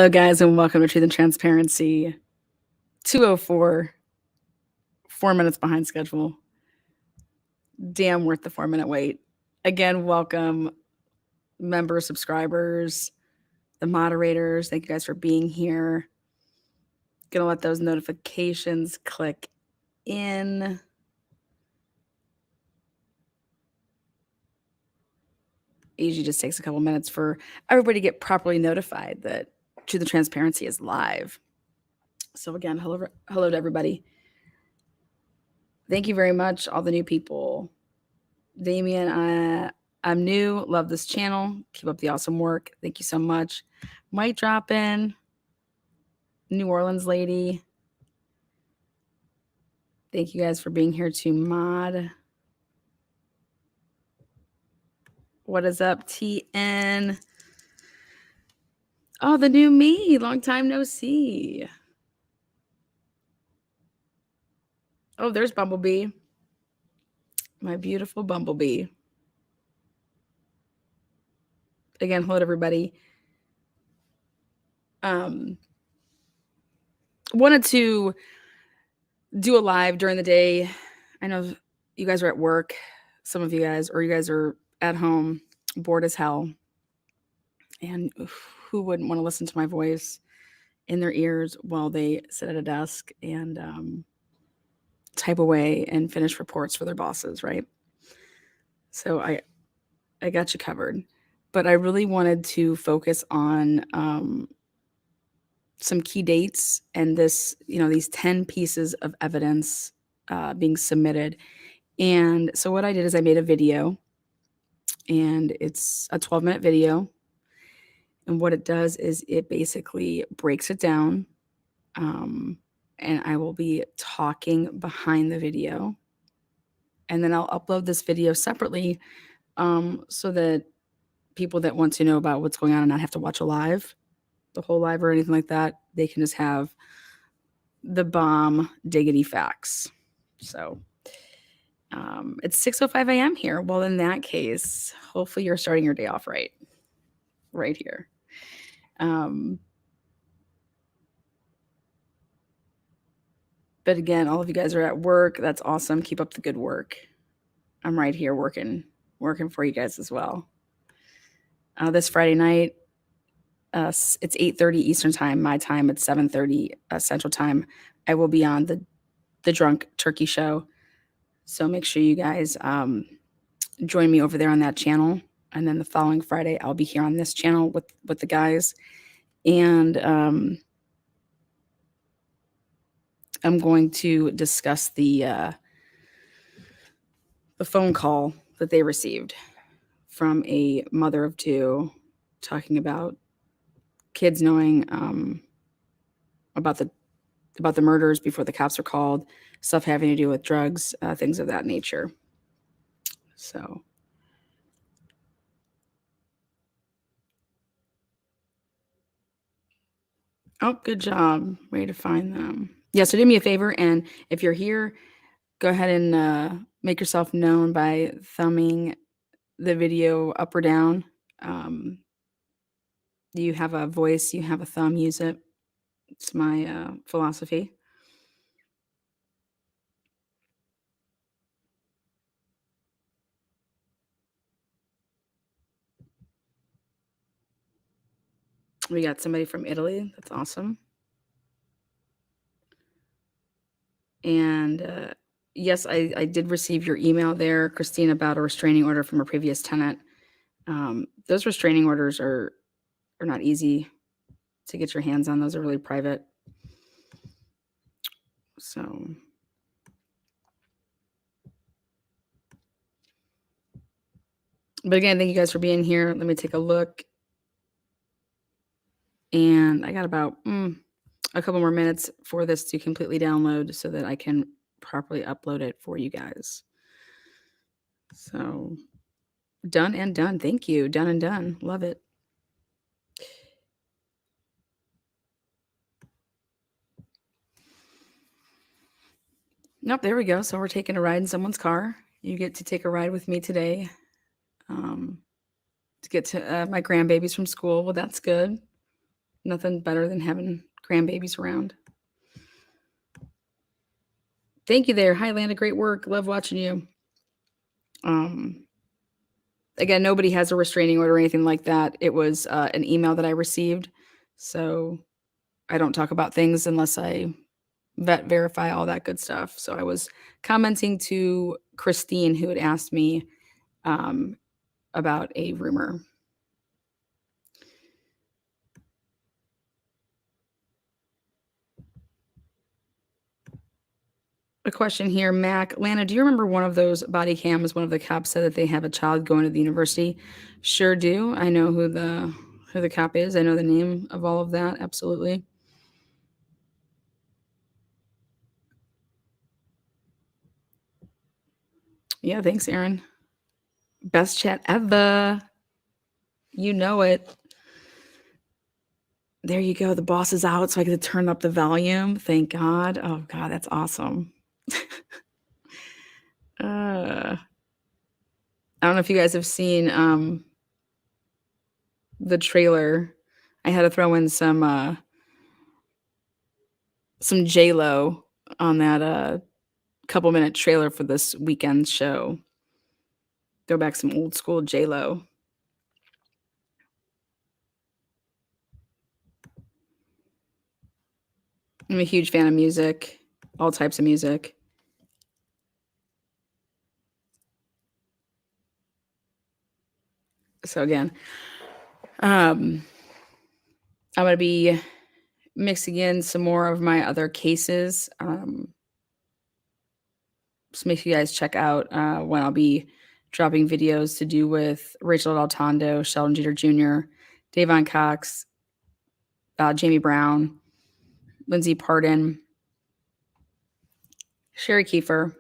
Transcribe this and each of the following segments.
Hello, guys, and welcome to Truth and Transparency 204, 4 minutes behind schedule. Damn worth the 4-minute wait. Again, welcome, members, subscribers, the moderators. Thank you guys for being here. Gonna let those notifications click in. It usually just takes a couple minutes for everybody to get properly notified that Truth and Transparency is live. So again, hello to everybody. Thank you very much, all the new people. Damien, I'm new. Love this channel. Keep up the awesome work. Thank you so much. Might drop in. New Orleans lady. Thank you guys for being here to mod. What is up, TN? Oh, the new me. Long time no see. Oh, there's Bumblebee. My beautiful Bumblebee. Again, hello to everybody. Wanted to do a live during the day. I know you guys are at work. Some of you guys, or you guys are at home, bored as hell. And who wouldn't want to listen to my voice in their ears while they sit at a desk and type away and finish reports for their bosses, right? So I got you covered. But I really wanted to focus on some key dates and these 10 pieces of evidence being submitted. And so what I did is I made a video, and it's a 12-minute video. And what it does is it basically breaks it down. And I will be talking behind the video. And then I'll upload this video separately so that people that want to know about what's going on and not have to watch the whole live or anything like that, they can just have the bomb diggity facts. So it's 6:05 a.m. here. Well, in that case, hopefully you're starting your day off right here. But again, all of you guys are at work. That's awesome. Keep up the good work. I'm right here working for you guys as well. This Friday night, it's 8:30 Eastern time. My time, it's 7:30 Central time. I will be on the Drunk Turkey Show. So make sure you guys join me over there on that channel. And then the following Friday, I'll be here on this channel with the guys. And I'm going to discuss the phone call that they received from a mother of two talking about kids knowing about the murders before the cops were called, stuff having to do with drugs, things of that nature. So oh, good job. Way to find them. Yeah, so do me a favor, and if you're here, go ahead and make yourself known by thumbing the video up or down. You have a voice, you have a thumb, use it. It's my philosophy. We got somebody from Italy. That's awesome. And yes, I did receive your email there, Christine, about a restraining order from a previous tenant. Those restraining orders are not easy to get your hands on. Those are really private. So but again, thank you guys for being here. Let me take a look. And I got about a couple more minutes for this to completely download so that I can properly upload it for you guys. So done and done. Thank you. Done and done. Love it. Nope, there we go. So we're taking a ride in someone's car. You get to take a ride with me today to get to my grandbabies from school. Well, that's good. Nothing better than having grandbabies around. Thank you there. Hi, Landa. Great work. Love watching you. Um, again, nobody has a restraining order or anything like that. It was an email that I received. So I don't talk about things unless I verify all that good stuff. So I was commenting to Christine, who had asked me um, about a rumor. A question here, Mac. Lana, do you remember one of those body cams? One of the cops said that they have a child going to the university. Sure do. I know who the cop is. I know the name of all of that. Absolutely. Yeah, thanks, Aaron. Best chat ever. You know it. There you go. The boss is out, so I get to turn up the volume. Thank God. Oh God, that's awesome. I don't know if you guys have seen the trailer. I had to throw in some J Lo on that couple minute trailer for this weekend show. Go back some old school J Lo. I'm a huge fan of music, all types of music. So again, um, I'm gonna be mixing in some more of my other cases. So make sure you guys check out when I'll be dropping videos to do with Rachel Daltondo, Sheldon Jeter Jr., Davon Cox, Jamie Brown, Lindsey Pardon, Sherry Kiefer.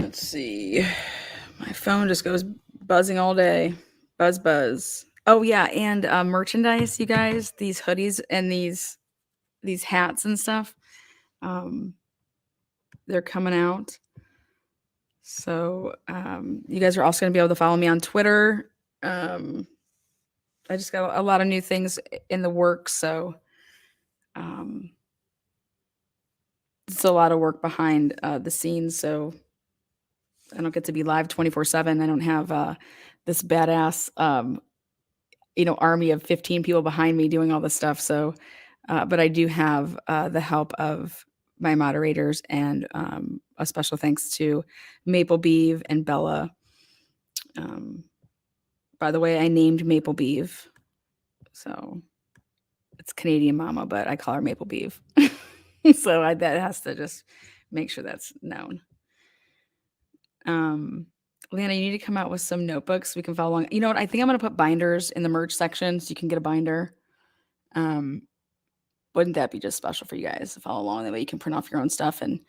Let's see. My phone just goes buzzing all day. Buzz, buzz. Oh yeah, and merchandise, you guys. These hoodies and these hats and stuff. Um, they're coming out. So you guys are also going to be able to follow me on Twitter. Um, I just got a lot of new things in the works, so um, it's a lot of work behind the scenes. So I don't get to be live 24/7. I don't have this badass army of 15 people behind me doing all this stuff. So, but I do have the help of my moderators and a special thanks to Maple Beeve and Bella. Um, by the way, I named Maple Beeve. So it's Canadian Mama, but I call her Maple Beeve. So that has to just make sure that's known. Lana, you need to come out with some notebooks we can follow along. You know what? I think I'm going to put binders in the merch section so you can get a binder. Um, wouldn't that be just special for you guys to follow along? That way you can print off your own stuff and,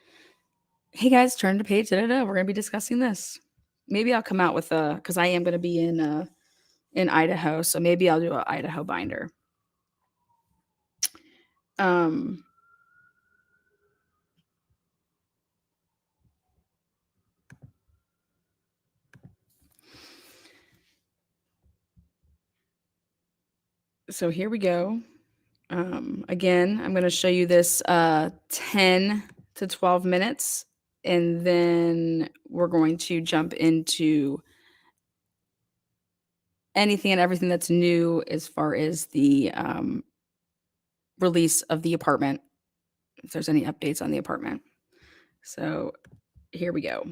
hey guys, turn to page. We're going to be discussing this. Maybe I'll come out with because I am going to be in Idaho, so maybe I'll do an Idaho binder. Um, so here we go. Again, I'm going to show you this 10 to 12 minutes, and then we're going to jump into anything and everything that's new as far as the release of the apartment, if there's any updates on the apartment. So here we go.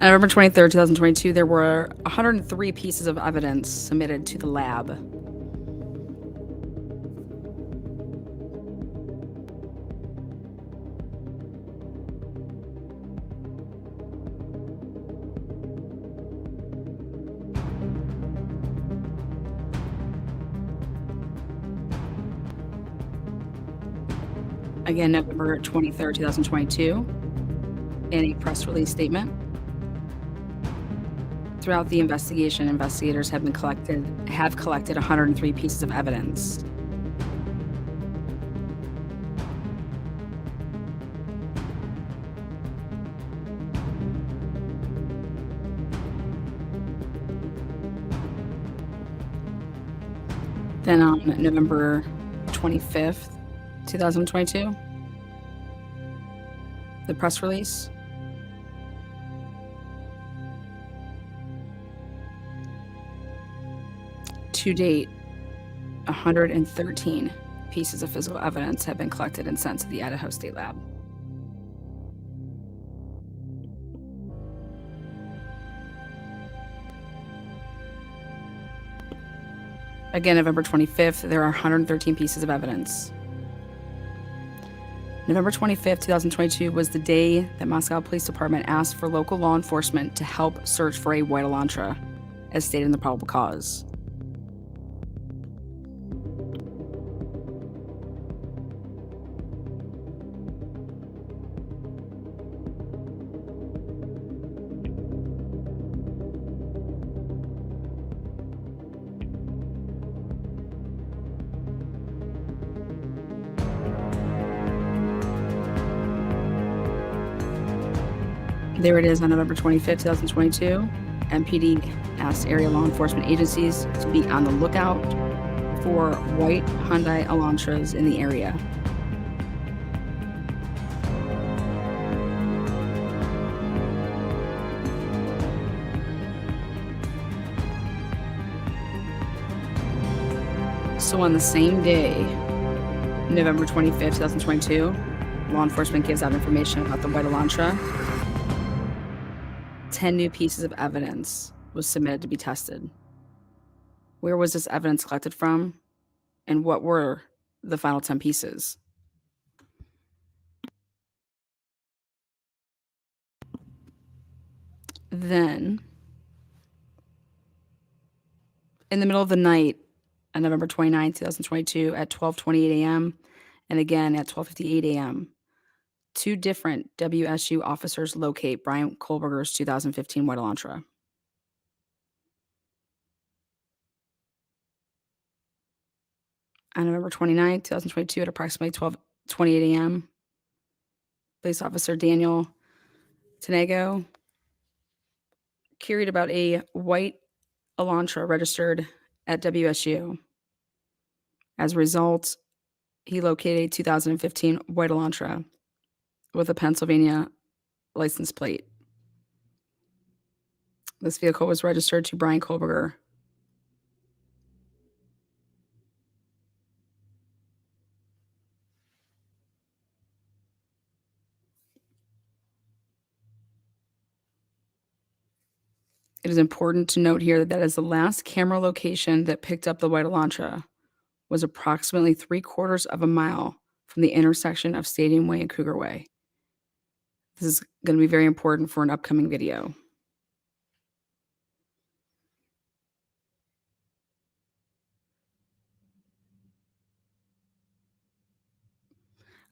On November 23rd, 2022, there were 103 pieces of evidence submitted to the lab. Again, November 23rd, 2022, in a press release statement. Throughout the investigation, investigators have collected 103 pieces of evidence. Then on November 25th, 2022, the press release. To date, 113 pieces of physical evidence have been collected and sent to the Idaho State Lab. Again, November 25th, there are 113 pieces of evidence. November 25th, 2022 was the day that Moscow Police Department asked for local law enforcement to help search for a white Elantra, as stated in the probable cause. There it is on November 25th, 2022. MPD asked area law enforcement agencies to be on the lookout for white Hyundai Elantras in the area. So on the same day, November 25th, 2022, law enforcement gives out information about the white Elantra. 10 new pieces of evidence was submitted to be tested. Where was this evidence collected from? And what were the final 10 pieces? Then, in the middle of the night on November 29th, 2022 at 12:28 a.m. and again at 12:58 a.m., two different WSU officers locate Brian Kohberger's 2015 white Elantra. On November 29th, 2022 at approximately 12:28 a.m., police officer Daniel Tenego carried about a white Elantra registered at WSU. As a result, he located a 2015 white Elantra with a Pennsylvania license plate. This vehicle was registered to Brian Kohberger. It is important to note here that as the last camera location that picked up the white Elantra was approximately 3/4 of a mile from the intersection of Stadium Way and Cougar Way. This is going to be very important for an upcoming video.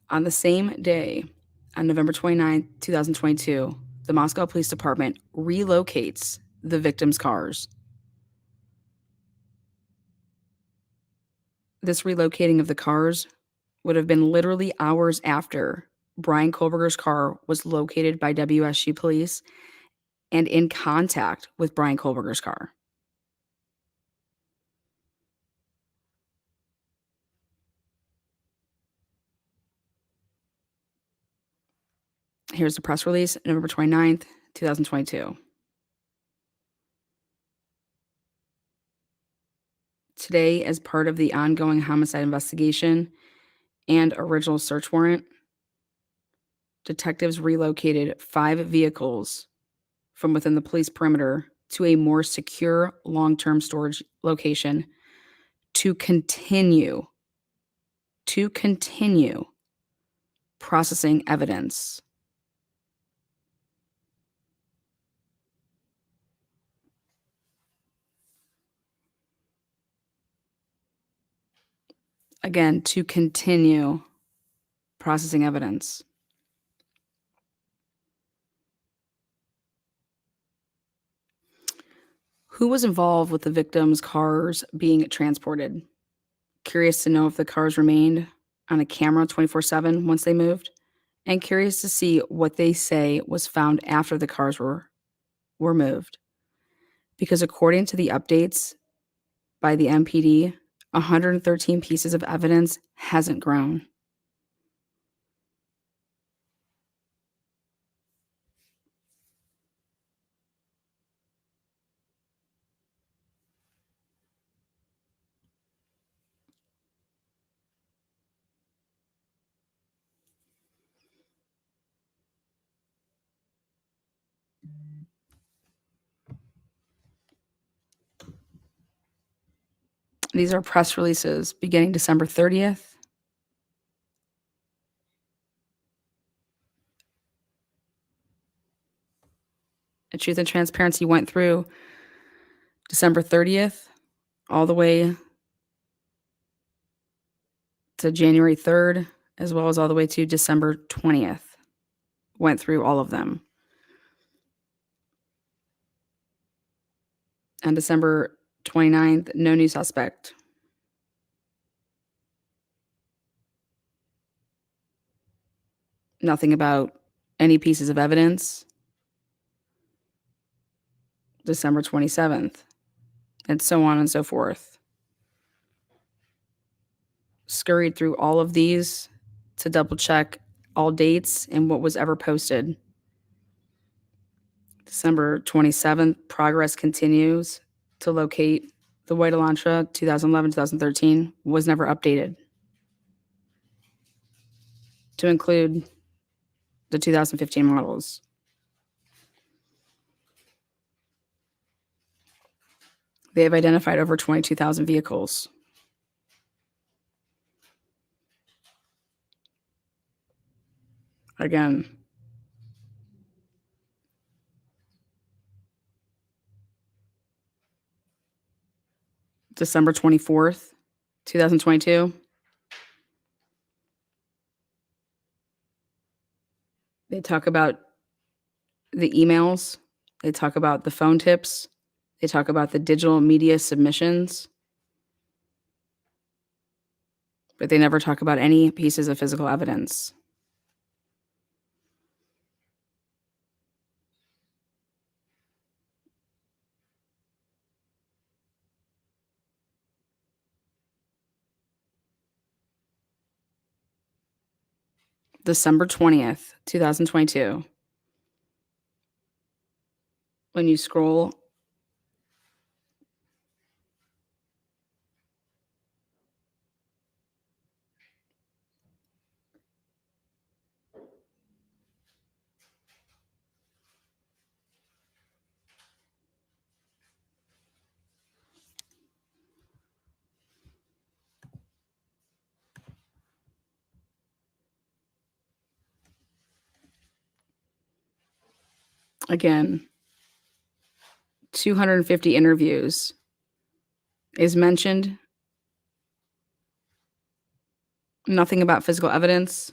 On the same day, on November 29th, 2022, the Moscow Police Department relocates the victims' cars. This relocating of the cars would have been literally hours after Brian Kohberger's car was located by WSU police and in contact with Brian Kohberger's car. Here's the press release, November 29th, 2022. Today, as part of the ongoing homicide investigation and original search warrant, detectives relocated 5 vehicles from within the police perimeter to a more secure long-term storage location to continue processing evidence. Again, to continue processing evidence. Who was involved with the victims' cars being transported? Curious to know if the cars remained on a camera 24/7 once they moved, and curious to see what they say was found after the cars were moved. Because according to the updates by the MPD, 113 pieces of evidence hasn't grown. These are press releases beginning December 30th. And Truth and Transparency went through December 30th all the way to January 3rd, as well as all the way to December 20th. Went through all of them. On December 29th, no new suspect. Nothing about any pieces of evidence. December 27th, and so on and so forth. Scurried through all of these to double check all dates and what was ever posted. December 27th, progress continues to locate the white Elantra 2011-2013 was never updated to include the 2015 models. They have identified over 22,000 vehicles. Again, December 24th, 2022. They talk about the emails. They talk about the phone tips. They talk about the digital media submissions. But they never talk about any pieces of physical evidence. December 20th, 2022. When you scroll again, 250 interviews is mentioned. Nothing about physical evidence,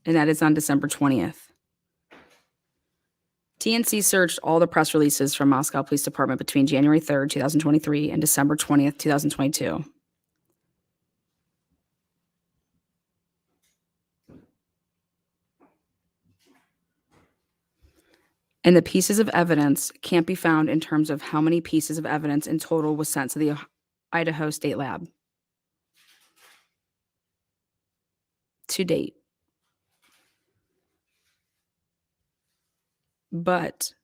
and that is on December 20th. TNC searched all the press releases from Moscow Police Department between January 3rd, 2023 and December 20th, 2022. And the pieces of evidence can't be found in terms of how many pieces of evidence in total was sent to the Idaho State Lab to date. But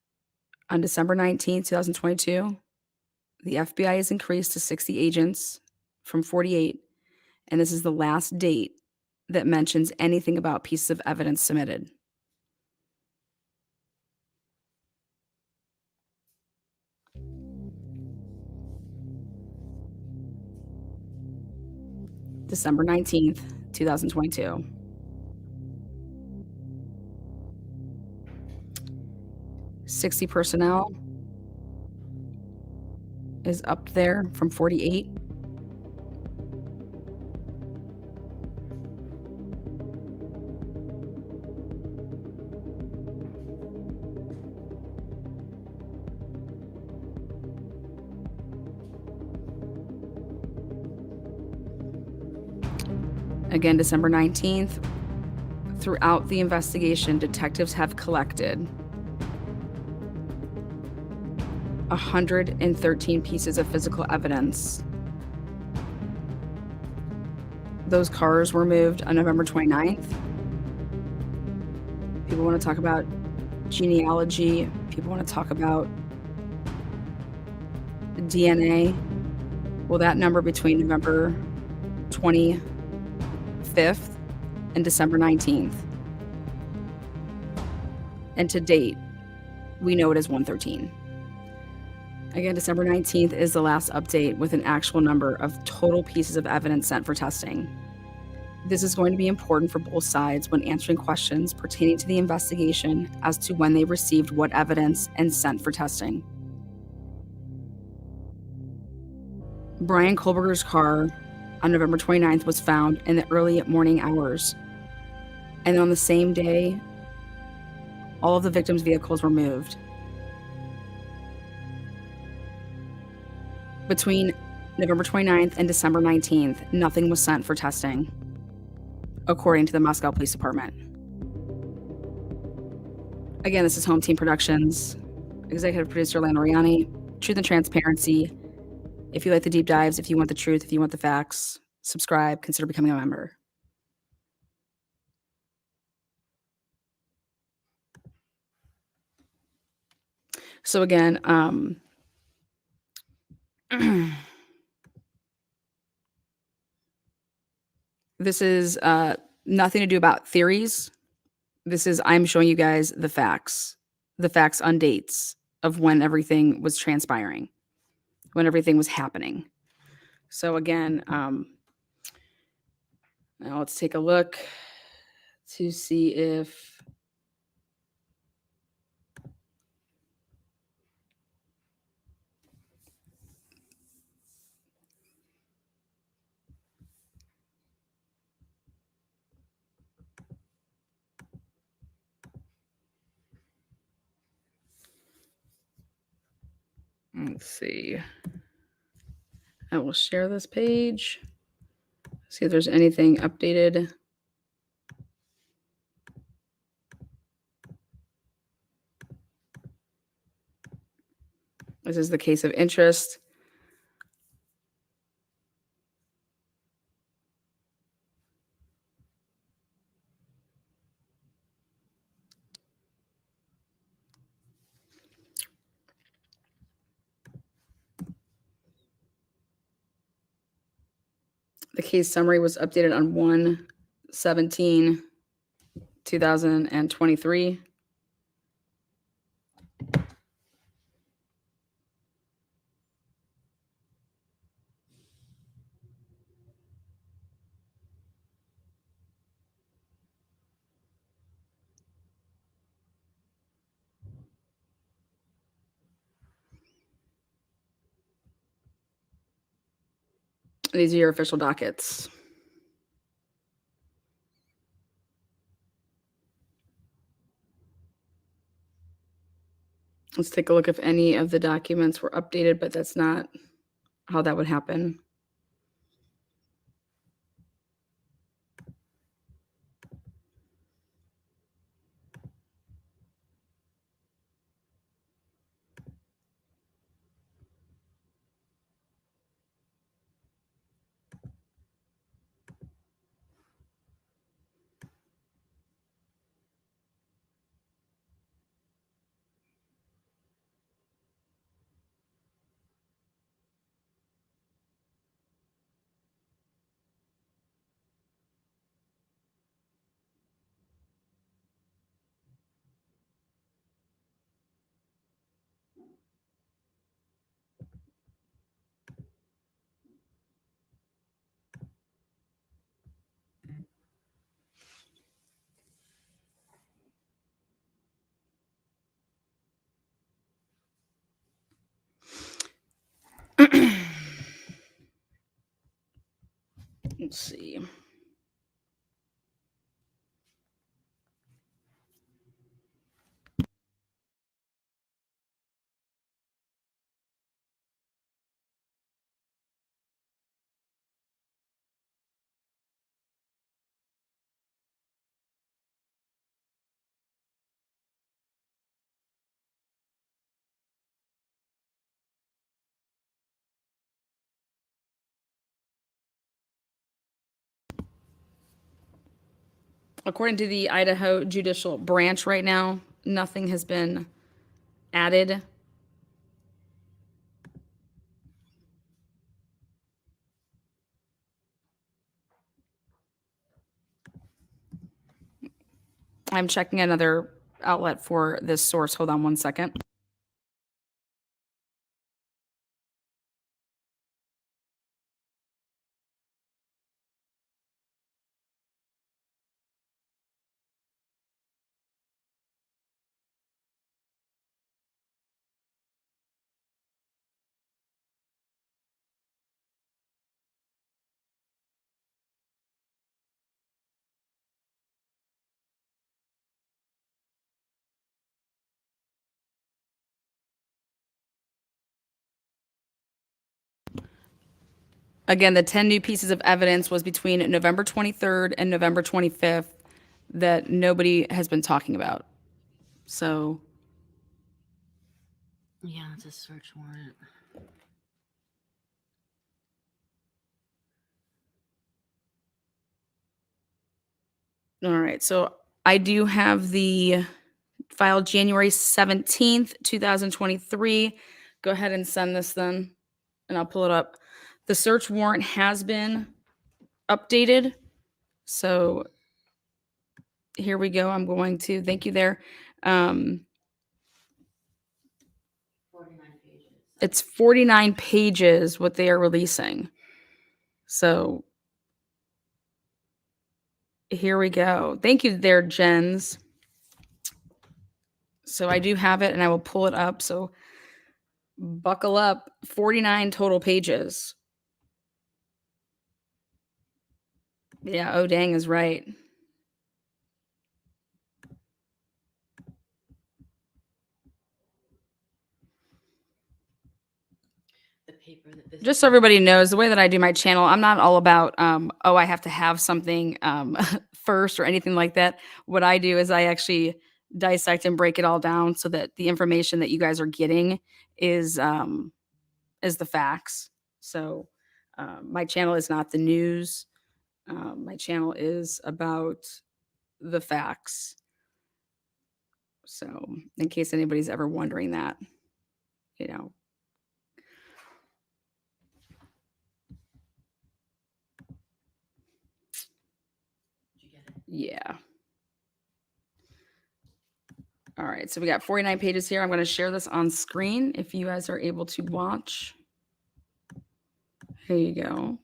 on December 19th, 2022, the FBI has increased to 60 agents from 48, and this is the last date that mentions anything about pieces of evidence submitted. December 19th, 2022. 60 personnel is up there from 48. Again, December 19th, throughout the investigation, detectives have collected 113 pieces of physical evidence. Those cars were moved on November 29th. People want to talk about genealogy. People want to talk about DNA. Well, that number between November 25th and December 19th. And to date, we know it is 113. Again, December 19th is the last update with an actual number of total pieces of evidence sent for testing. This is going to be important for both sides when answering questions pertaining to the investigation as to when they received what evidence and sent for testing. Brian Kohberger's car on November 29th was found in the early morning hours. And on the same day, all of the victims' vehicles were moved. Between November 29th and December 19th, nothing was sent for testing, according to the Moscow Police Department. Again, this is Home Team Productions, executive producer Lana Riani, Truth and Transparency. If you like the deep dives, if you want the truth, if you want the facts, subscribe, consider becoming a member. So again, this is nothing to do about theories. This is, I'm showing you guys the facts on dates of when everything was transpiring, when everything was happening. So again, now let's take a look to see if let's see. I will share this page. See if there's anything updated. This is the case of interest. The case summary was updated on 1/17/2023. These are your official dockets. Let's take a look if any of the documents were updated, but that's not how that would happen. Let's see. According to the Idaho Judicial Branch right now, nothing has been added. I'm checking another outlet for this source. Hold on one second. Again, the 10 new pieces of evidence was between November 23rd and November 25th that nobody has been talking about. So, Yeah, it's a search warrant. all right. So I do have the file January 17th, 2023. Go ahead and send this then, and I'll pull it up. The search warrant has been updated. So here we go. I'm going to thank you there. 49 pages. It's 49 pages what they are releasing. So here we go. Thank you there, Jens. So I do have it and I will pull it up. So buckle up. 49 total pages. Yeah, oh dang is right. The paper that this Just so everybody knows, the way that I do my channel, I'm not all about oh, I have to have something first or anything like that. What I do is I actually dissect and break it all down so that the information that you guys are getting is the facts. So my channel is not the news. My channel is about the facts. So in case anybody's ever wondering that, you know. Did you get it? Yeah. All right, so we got 49 pages here. I'm going to share this on screen if you guys are able to watch. Here you go.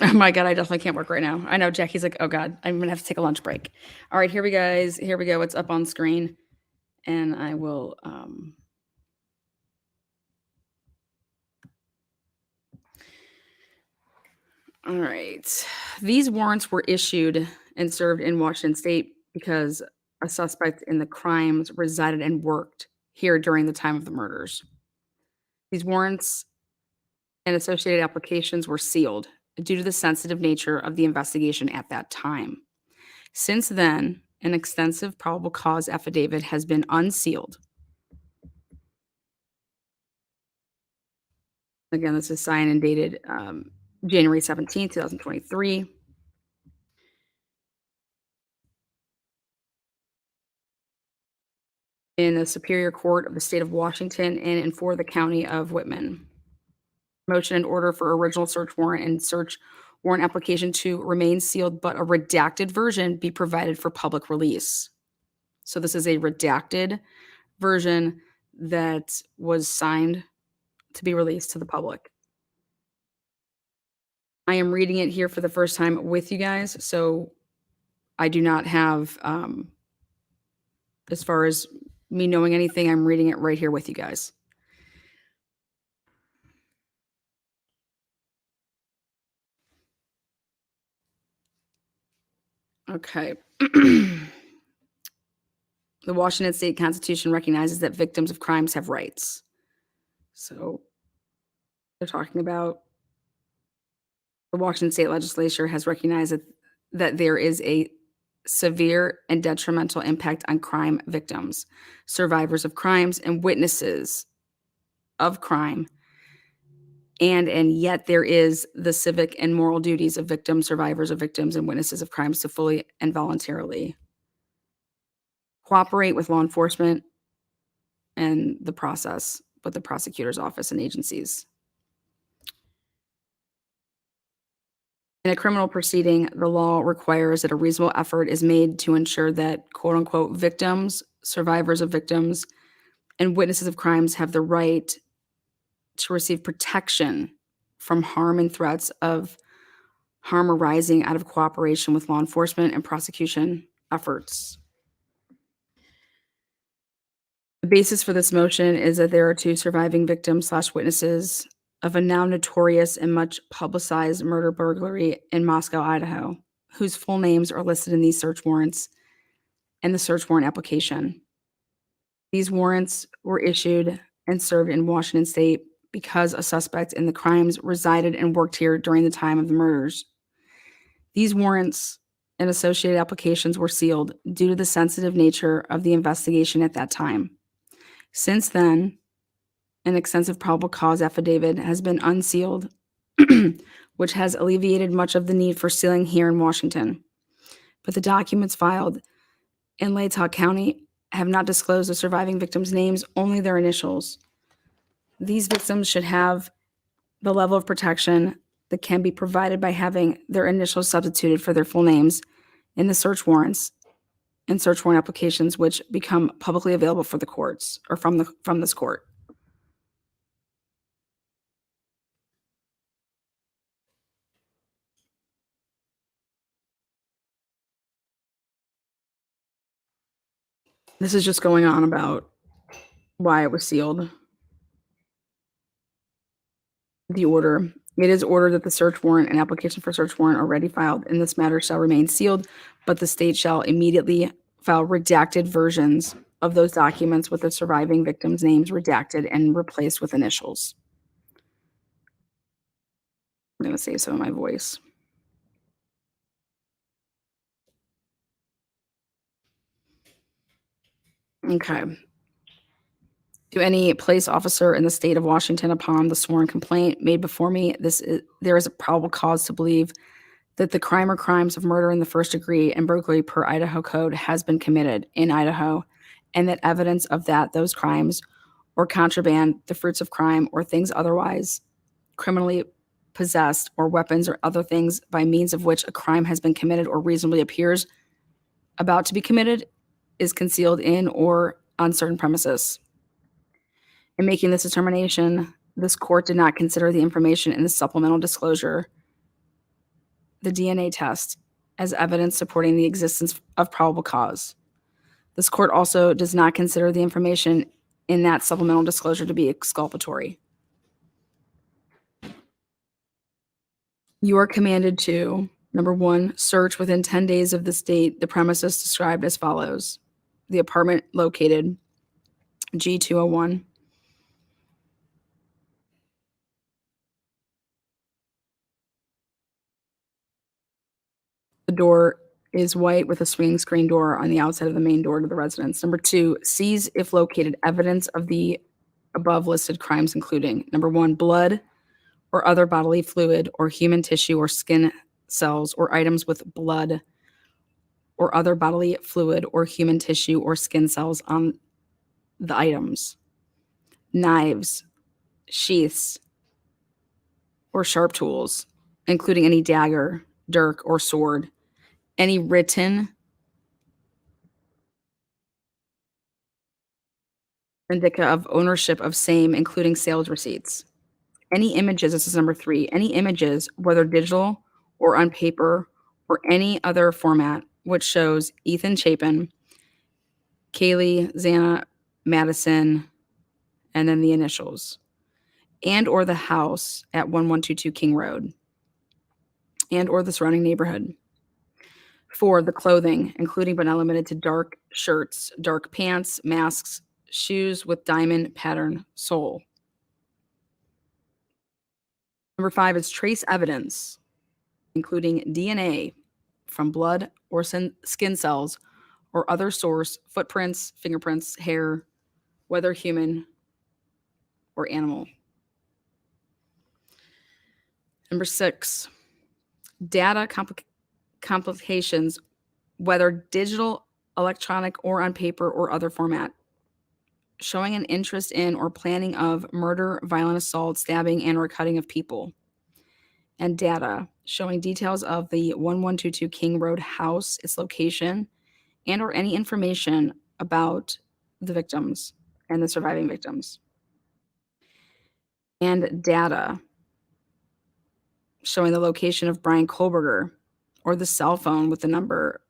Oh my God, I definitely can't work right now. I know Jackie's like, oh God, I'm going to have to take a lunch break. All right, here we guys. Here we go. It's up on screen. And I will all right. These warrants were issued and served in Washington State because a suspect in the crimes resided and worked here during the time of the murders. These warrants and associated applications were sealed due to the sensitive nature of the investigation at that time. Since then, an extensive probable cause affidavit has been unsealed. Again, this is signed and dated January 17th, 2023. In the Superior Court of the State of Washington and for the County of Whitman. Motion and order for original search warrant and search warrant application to remain sealed, but a redacted version be provided for public release. So this is a redacted version that was signed to be released to the public. I am reading it here for the first time with you guys, so I do not have, as far as me knowing anything, I'm reading it right here with you guys. Okay. The Washington State Constitution recognizes that victims of crimes have rights. So they're talking about the Washington State Legislature has recognized that there is a severe and detrimental impact on crime victims, survivors of crimes, and witnesses of crime. And yet there is the civic and moral duties of victims, survivors of victims, and witnesses of crimes to fully and voluntarily cooperate with law enforcement and the process with the prosecutor's office and agencies. In a criminal proceeding, the law requires that a reasonable effort is made to ensure that quote unquote victims, survivors of victims, and witnesses of crimes have the right to receive protection from harm and threats of harm arising out of cooperation with law enforcement and prosecution efforts. The basis for this motion is that there are two surviving victims/witnesses of a now notorious and much publicized murder burglary in Moscow, Idaho, whose full names are listed in these search warrants and the search warrant application. These warrants were issued and served in Washington State because a suspect in the crimes resided and worked here during the time of the murders. These warrants and associated applications were sealed due to the sensitive nature of the investigation at that time. Since then, an extensive probable cause affidavit has been unsealed, which has alleviated much of the need for sealing here in Washington. But the documents filed in Latah County have not disclosed the surviving victims' names, only their initials. These victims should have the level of protection that can be provided by having their initials substituted for their full names in the search warrants and search warrant applications, which become publicly available for the courts or from this court. This is just going on about why it was sealed. The order. It is ordered that the search warrant and application for search warrant already filed in this matter shall remain sealed, but the state shall immediately file redacted versions of those documents with the surviving victims' names redacted and replaced with initials. I'm going to save some of my voice. Okay. To any police officer in the state of Washington upon the sworn complaint made before me, there is a probable cause to believe that the crime or crimes of murder in the first degree and burglary per Idaho code has been committed in Idaho, and that evidence of those crimes or contraband, the fruits of crime, or things otherwise criminally possessed, or weapons or other things by means of which a crime has been committed or reasonably appears about to be committed is concealed in or on certain premises. In making this determination, this court did not consider the information in the supplemental disclosure, the DNA test, as evidence supporting the existence of probable cause. This court also does not consider the information in that supplemental disclosure to be exculpatory. You are commanded to, number one, search within 10 days of this date the premises described as follows: the apartment located G201, the door is white with a swinging screen door on the outside of the main door to the residence. Number two, seize, if located, evidence of the above listed crimes, including number one, blood or other bodily fluid or human tissue or skin cells or items with blood or other bodily fluid or human tissue or skin cells on the items, knives, sheaths, or sharp tools, including any dagger, dirk, or sword, any written indicia of ownership of same, including sales receipts, Any images, this is number 3, any images, whether digital or on paper or any other format, which shows Ethan Chapin, Kaylee, Xana, Madison, and then the initials, and or the house at 1122 King Road, and or the surrounding neighborhood. 4, the clothing, including but not limited to dark shirts, dark pants, masks, shoes with diamond pattern sole. Number 5 is trace evidence, including DNA from blood or skin cells or other source, footprints, fingerprints, hair, whether human or animal. Number 6, data complications, whether digital, electronic, or on paper or other format, showing an interest in or planning of murder, violent assault, stabbing, and or cutting of people. And data showing details of the 1122 King Road house, its location, and or any information about the victims and the surviving victims. And data showing the location of Brian Kohberger or the cell phone with the number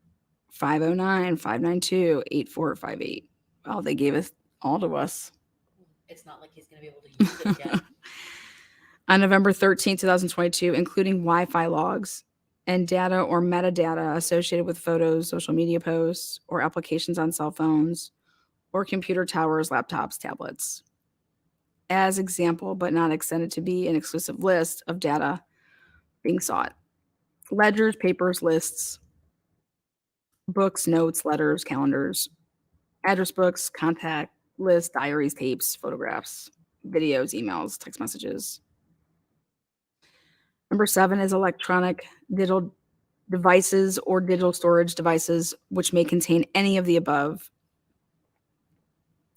509-592-8458. Well, they gave it all to us. It's not like he's going to be able to use it yet. On November 13, 2022, including Wi-Fi logs and data or metadata associated with photos, social media posts, or applications on cell phones or computer towers, laptops, tablets. As example, but not extended to be an exclusive list of data being sought. Ledgers, papers, lists, books, notes, letters, calendars, address books, contact lists, diaries, tapes, photographs, videos, emails, text messages. Number 7 is electronic digital devices or digital storage devices, which may contain any of the above,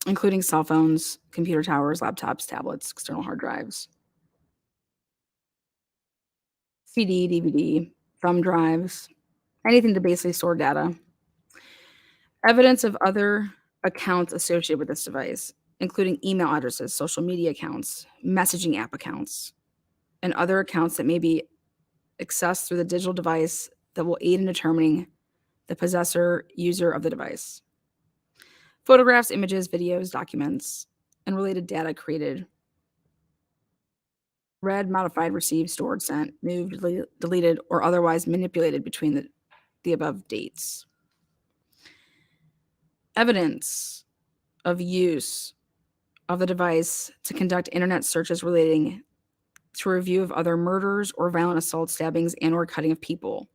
including cell phones, computer towers, laptops, tablets, external hard drives, CD, DVD, thumb drives, anything to basically store data. Evidence of other accounts associated with this device, including email addresses, social media accounts, messaging app accounts, and other accounts that may be accessed through the digital device that will aid in determining the possessor user of the device. Photographs, images, videos, documents, and related data created, read, modified, received, stored, sent, moved, deleted, or otherwise manipulated between the above dates. Evidence of use of the device to conduct internet searches relating to review of other murders or violent assault, stabbings, and or cutting of people,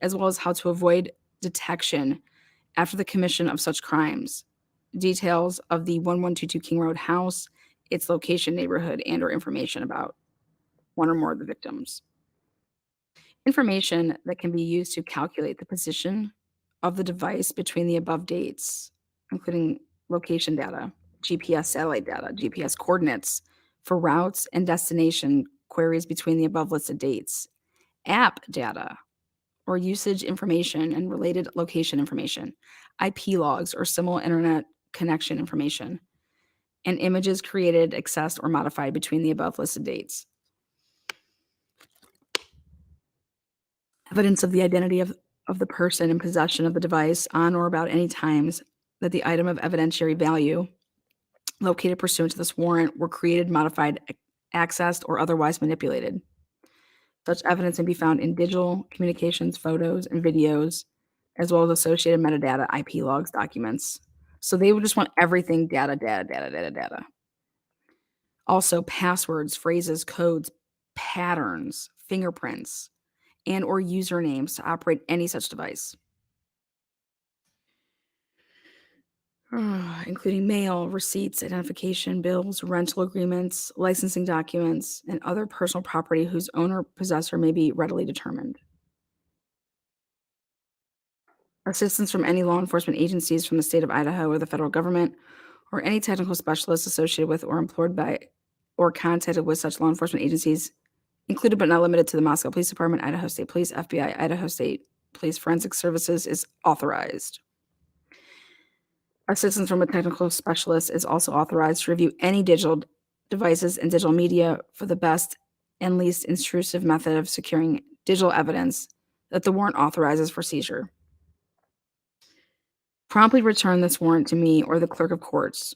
as well as how to avoid detection after the commission of such crimes. Details of the 1122 King Road house, its location, neighborhood, and or information about one or more of the victims. Information that can be used to calculate the position of the device between the above dates, including location data, GPS satellite data, GPS coordinates for routes and destination queries between the above listed dates, app data or usage information and related location information, IP logs or similar internet connection information, and images created, accessed, or modified between the above listed dates. Evidence of the identity of the person in possession of the device on or about any times that the item of evidentiary value located pursuant to this warrant were created, modified, accessed, or otherwise manipulated. Such evidence can be found in digital communications, photos, and videos, as well as associated metadata, IP logs, documents. So they would just want everything data. Also, passwords, phrases, codes, patterns, fingerprints, and or usernames to operate any such device. Including mail, receipts, identification, bills, rental agreements, licensing documents, and other personal property whose owner possessor may be readily determined. Assistance from any law enforcement agencies from the state of Idaho or the federal government, or any technical specialists associated with or employed by or contacted with such law enforcement agencies, included but not limited to the Moscow Police Department, Idaho State Police, FBI, Idaho State Police Forensic Services, is authorized. Assistance from a technical specialist is also authorized to review any digital devices, and digital media for the best and least intrusive method of securing digital evidence that the warrant authorizes for seizure. Promptly return this warrant to me or the clerk of courts.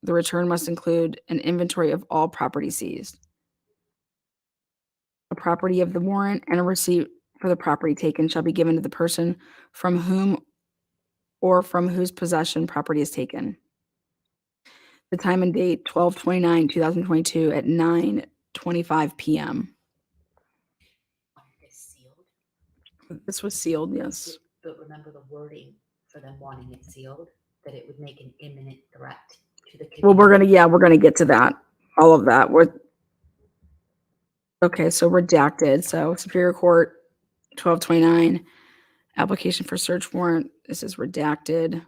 The return must include an inventory of all property seized, a property of the warrant, and a receipt for the property taken shall be given to the person from whom or from whose possession property is taken. The time and date, 12/29/2022 at 9:25 PM. It's sealed. This was sealed, yes. But remember the wording for them wanting it sealed, that it would make an imminent threat to the community. Well, we're gonna get to that. All of that. Okay, so redacted. So Superior Court, 12/29, application for search warrant. This is redacted.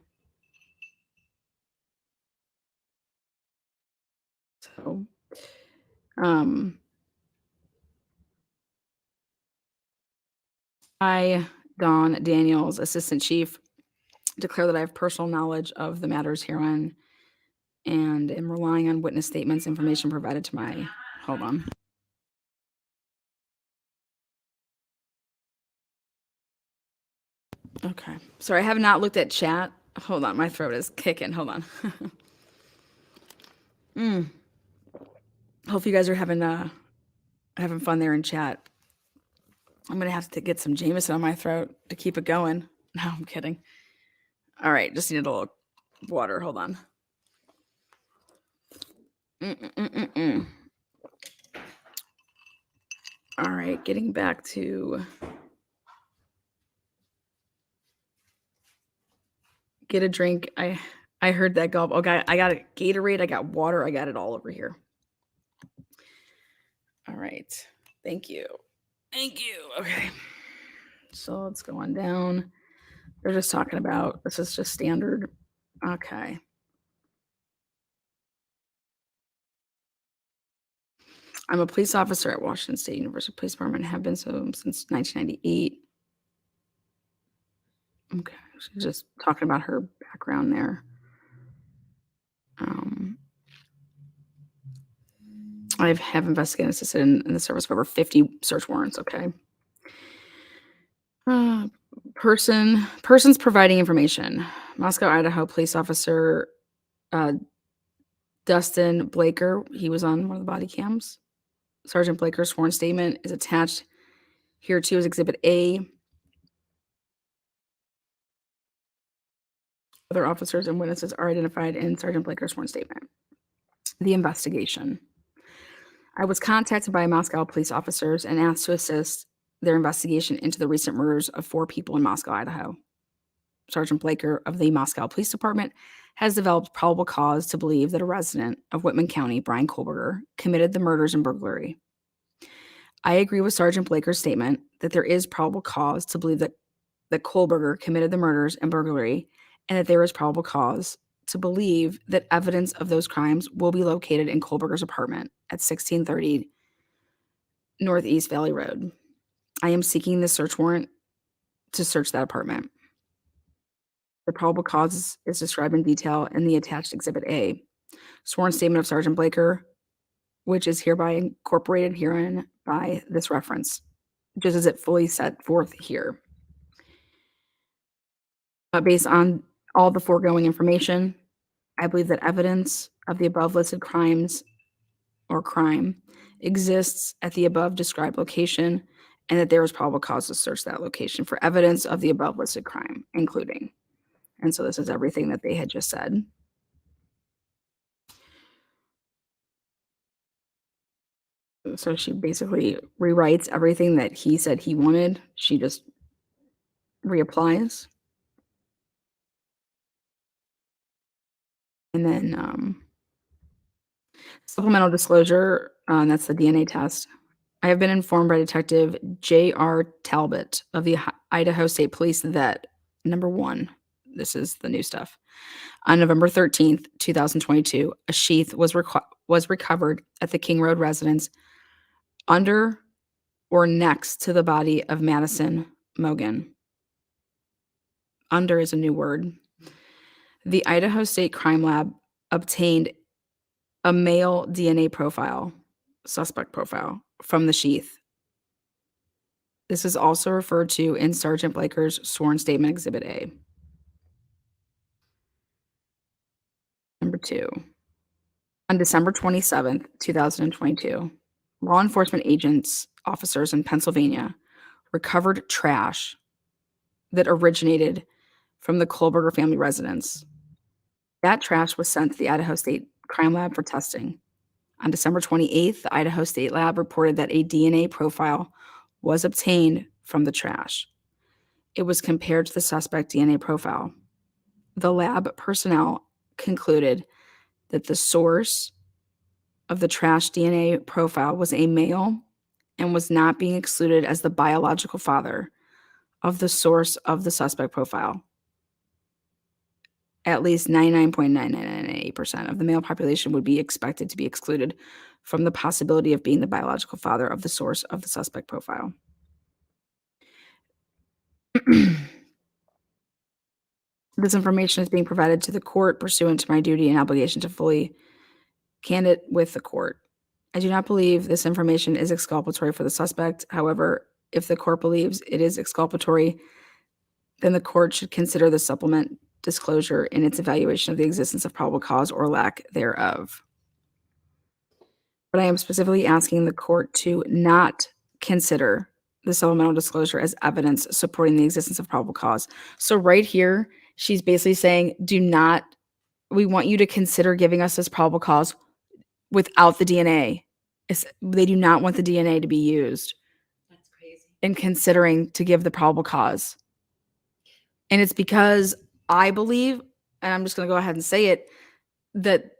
So, I, Don Daniels, Assistant Chief, declare that I have personal knowledge of the matters herein and am relying on witness statements, information provided to my, hold on. Okay. Sorry, I have not looked at chat. Hold on, my throat is kicking. Hold on. Hope you guys are having fun there in chat. I'm gonna have to get some Jameson on my throat to keep it going. No, I'm kidding. All right, just needed a little water. Hold on. All right, getting back to get a drink. I heard that gulp. Okay, I got a Gatorade. I got water. I got it all over here. All right. Thank you. Thank you. Okay. So let's go on down. They're just talking about this is just standard. Okay. I'm a police officer at Washington State University Police Department. Have been so since 1998. Okay. She's just talking about her background there. I have investigated and assisted in the service of over 50 search warrants. Okay. Persons providing information. Moscow, Idaho police officer Dustin Blaker. He was on one of the body cams. Sergeant Blaker's sworn statement is attached here too as Exhibit A. Other officers and witnesses are identified in Sergeant Blaker's sworn statement. The investigation. I was contacted by Moscow police officers and asked to assist their investigation into the recent murders of 4 people in Moscow, Idaho. Sergeant Blaker of the Moscow Police Department has developed probable cause to believe that a resident of Whitman County, Brian Kohberger, committed the murders and burglary. I agree with Sergeant Blaker's statement that there is probable cause to believe that Kohberger committed the murders and burglary, and that there is probable cause to believe that evidence of those crimes will be located in Kohberger's apartment at 1630 Northeast Valley Road. I am seeking the search warrant to search that apartment. The probable cause is described in detail in the attached Exhibit A. Sworn statement of Sergeant Blaker, which is hereby incorporated herein by this reference, just as it fully set forth here. Based on all the foregoing information, I believe that evidence of the above listed crimes or crime exists at the above described location, and that there is probable cause to search that location for evidence of the above listed crime, including. And so this is everything that they had just said. So she basically rewrites everything that he said he wanted. She just reapplies. And then supplemental disclosure, that's the DNA test. I have been informed by Detective J.R. Talbot of the Idaho State Police that, number 1, this is the new stuff. On November 13th, 2022, a sheath was recovered at the King Road residence under or next to the body of Madison Mogan. Under is a new word. The Idaho State Crime Lab obtained a male DNA profile, suspect profile, from the sheath. This is also referred to in Sergeant Blaker's sworn statement Exhibit A. Number 2. On December 27th, 2022, law enforcement officers in Pennsylvania recovered trash that originated from the Kohberger family residence. That trash was sent to the Idaho State Crime Lab for testing. On December 28th, the Idaho State Lab reported that a DNA profile was obtained from the trash. It was compared to the suspect DNA profile. The lab personnel concluded that the source of the trash DNA profile was a male and was not being excluded as the biological father of the source of the suspect profile. At least 99.9998% of the male population would be expected to be excluded from the possibility of being the biological father of the source of the suspect profile. This information is being provided to the court pursuant to my duty and obligation to fully candid with the court. I do not believe this information is exculpatory for the suspect. However, if the court believes it is exculpatory, then the court should consider the supplement disclosure in its evaluation of the existence of probable cause or lack thereof. But I am specifically asking the court to not consider the supplemental disclosure as evidence supporting the existence of probable cause. So right here, she's basically saying, we want you to consider giving us this probable cause without the DNA. They do not want the DNA to be used. That's crazy. In considering to give the probable cause. And it's because I believe, and I'm just going to go ahead and say it, that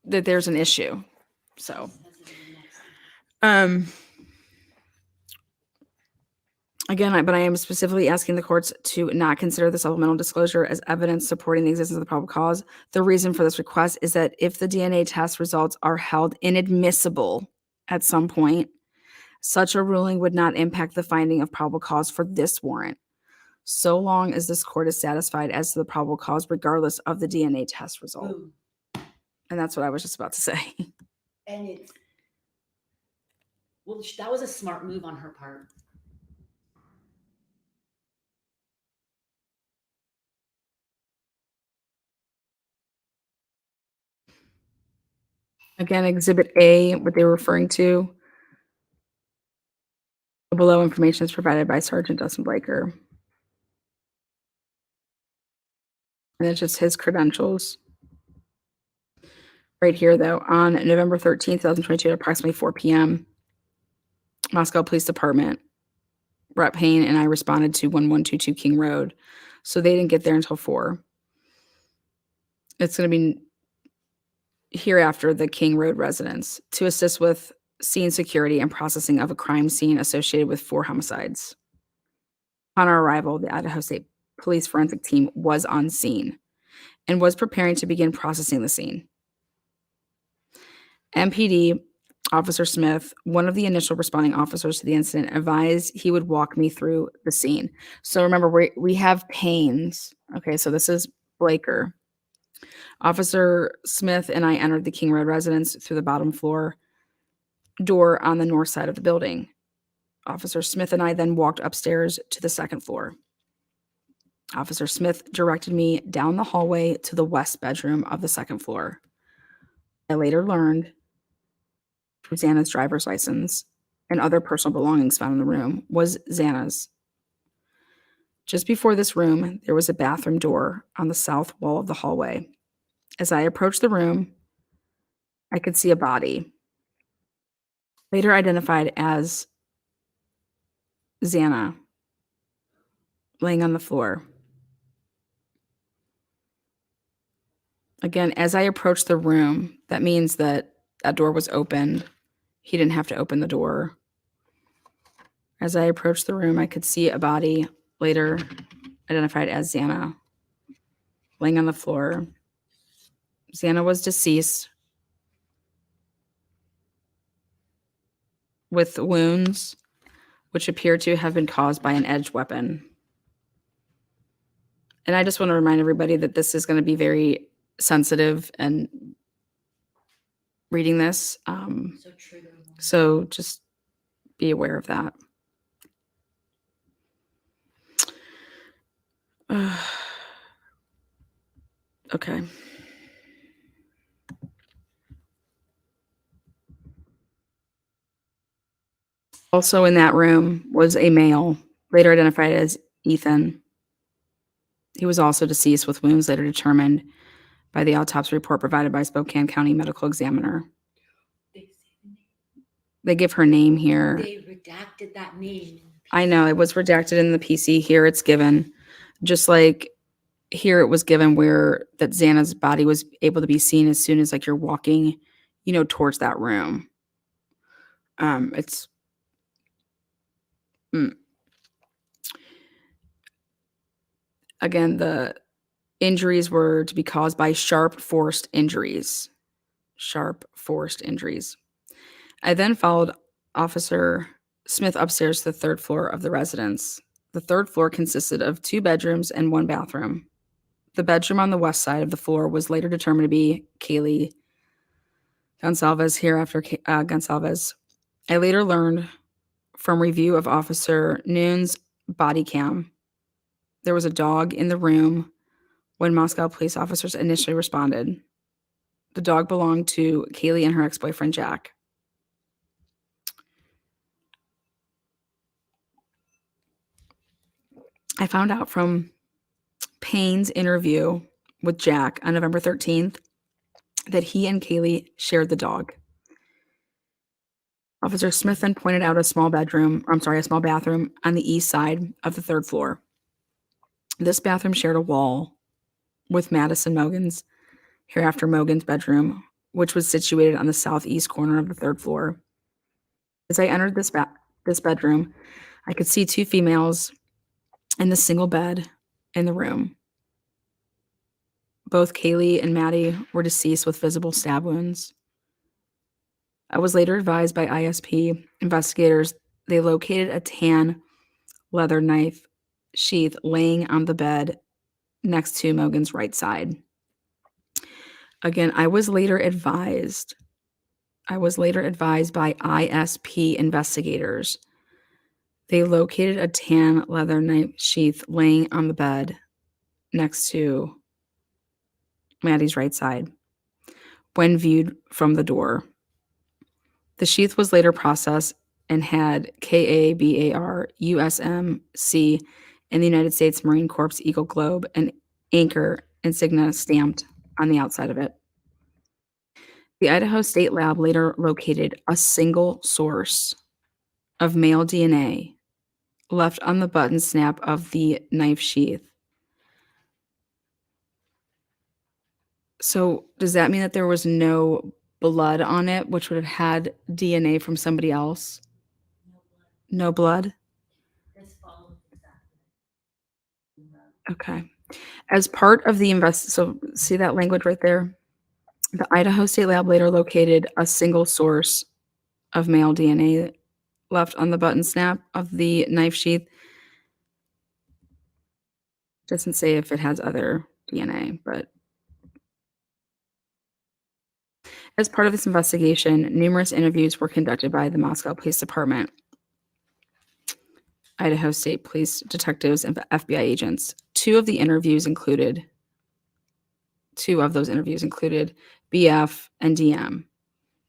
there's an issue. So, again, but I am specifically asking the courts to not consider the supplemental disclosure as evidence supporting the existence of the probable cause. The reason for this request is that if the DNA test results are held inadmissible at some point, such a ruling would not impact the finding of probable cause for this warrant, so long as this court is satisfied as to the probable cause regardless of the DNA test result. Boom. And that's what I was just about to say. And that was a smart move on her part. Again, Exhibit A, what they were referring to. The below information is provided by Sergeant Dustin Blaker. And it's just his credentials. Right here, though, on November 13th, 2022, at approximately 4 p.m., Moscow Police Department, Rep Payne and I responded to 1122 King Road. So they didn't get there until 4. It's going to be hereafter the King Road residence to assist with scene security and processing of a crime scene associated with 4 homicides. Upon our arrival, the Idaho State Police forensic team was on scene and was preparing to begin processing the scene. MPD Officer Smith, one of the initial responding officers to the incident, advised he would walk me through the scene. So remember, we have Payne's. Okay, so this is Blaker. Officer Smith and I entered the King Road residence through the bottom floor door on the north side of the building. Officer Smith and I then walked upstairs to the second floor. Officer Smith directed me down the hallway to the west bedroom of the second floor. I later learned through Xana's driver's license and other personal belongings found in the room was Xana's. Just before this room, there was a bathroom door on the south wall of the hallway. As I approached the room, I could see a body, later identified as Xana, laying on the floor. Again, as I approached the room, that means that door was opened. He didn't have to open the door. As I approached the room, I could see a body, later identified as Xana, laying on the floor. Xana was deceased with wounds which appear to have been caused by an edged weapon. And I just want to remind everybody that this is going to be very sensitive and reading this. So trigger warning. So just be aware of that. Okay. Also in that room was a male, later identified as Ethan. He was also deceased with wounds later determined by the autopsy report provided by Spokane County Medical Examiner. They give her name here. They redacted that name. I know, it was redacted in the PC. Here it's given. Just like here it was given where that Xana's body was able to be seen as soon as like you're walking, towards that room. It's again, the injuries were to be caused by sharp forced injuries. Sharp forced injuries. I then followed Officer Smith upstairs to the third floor of the residence. The third floor consisted of 2 bedrooms and 1 bathroom. The bedroom on the west side of the floor was later determined to be Kaylee Gonsalves, hereafter Gonsalves. I later learned from review of Officer Noon's body cam there was a dog in the room when Moscow police officers initially responded. The dog belonged to Kaylee and her ex-boyfriend, Jack. I found out from Payne's interview with Jack on November 13th that he and Kaylee shared the dog. Officer Smith then pointed out a small bathroom on the east side of the third floor. This bathroom shared a wall with Madison Mogan's, hereafter Mogan's bedroom, which was situated on the southeast corner of the third floor. As I entered this bedroom, I could see 2 females in the single bed in the room. Both Kaylee and Maddie were deceased with visible stab wounds. I was later advised by ISP investigators they located a tan leather knife sheath laying on the bed next to Mogan's right side. Again, I was later advised by ISP investigators. They located a tan leather knife sheath laying on the bed next to Maddie's right side when viewed from the door. The sheath was later processed and had KABAR USMC and the United States Marine Corps Eagle Globe and anchor insignia stamped on the outside of it. The Idaho State Lab later located a single source of male DNA left on the button snap of the knife sheath. So does that mean that there was no blood on it, which would have had DNA from somebody else? No blood? This follows exactly. Okay. As part of the so see that language right there? The Idaho State Lab later located a single source of male DNA left on the button snap of the knife sheath. Doesn't say if it has other DNA, but as part of this investigation, numerous interviews were conducted by the Moscow Police Department, Idaho State Police detectives, and FBI agents. Two of those interviews included BF and DM.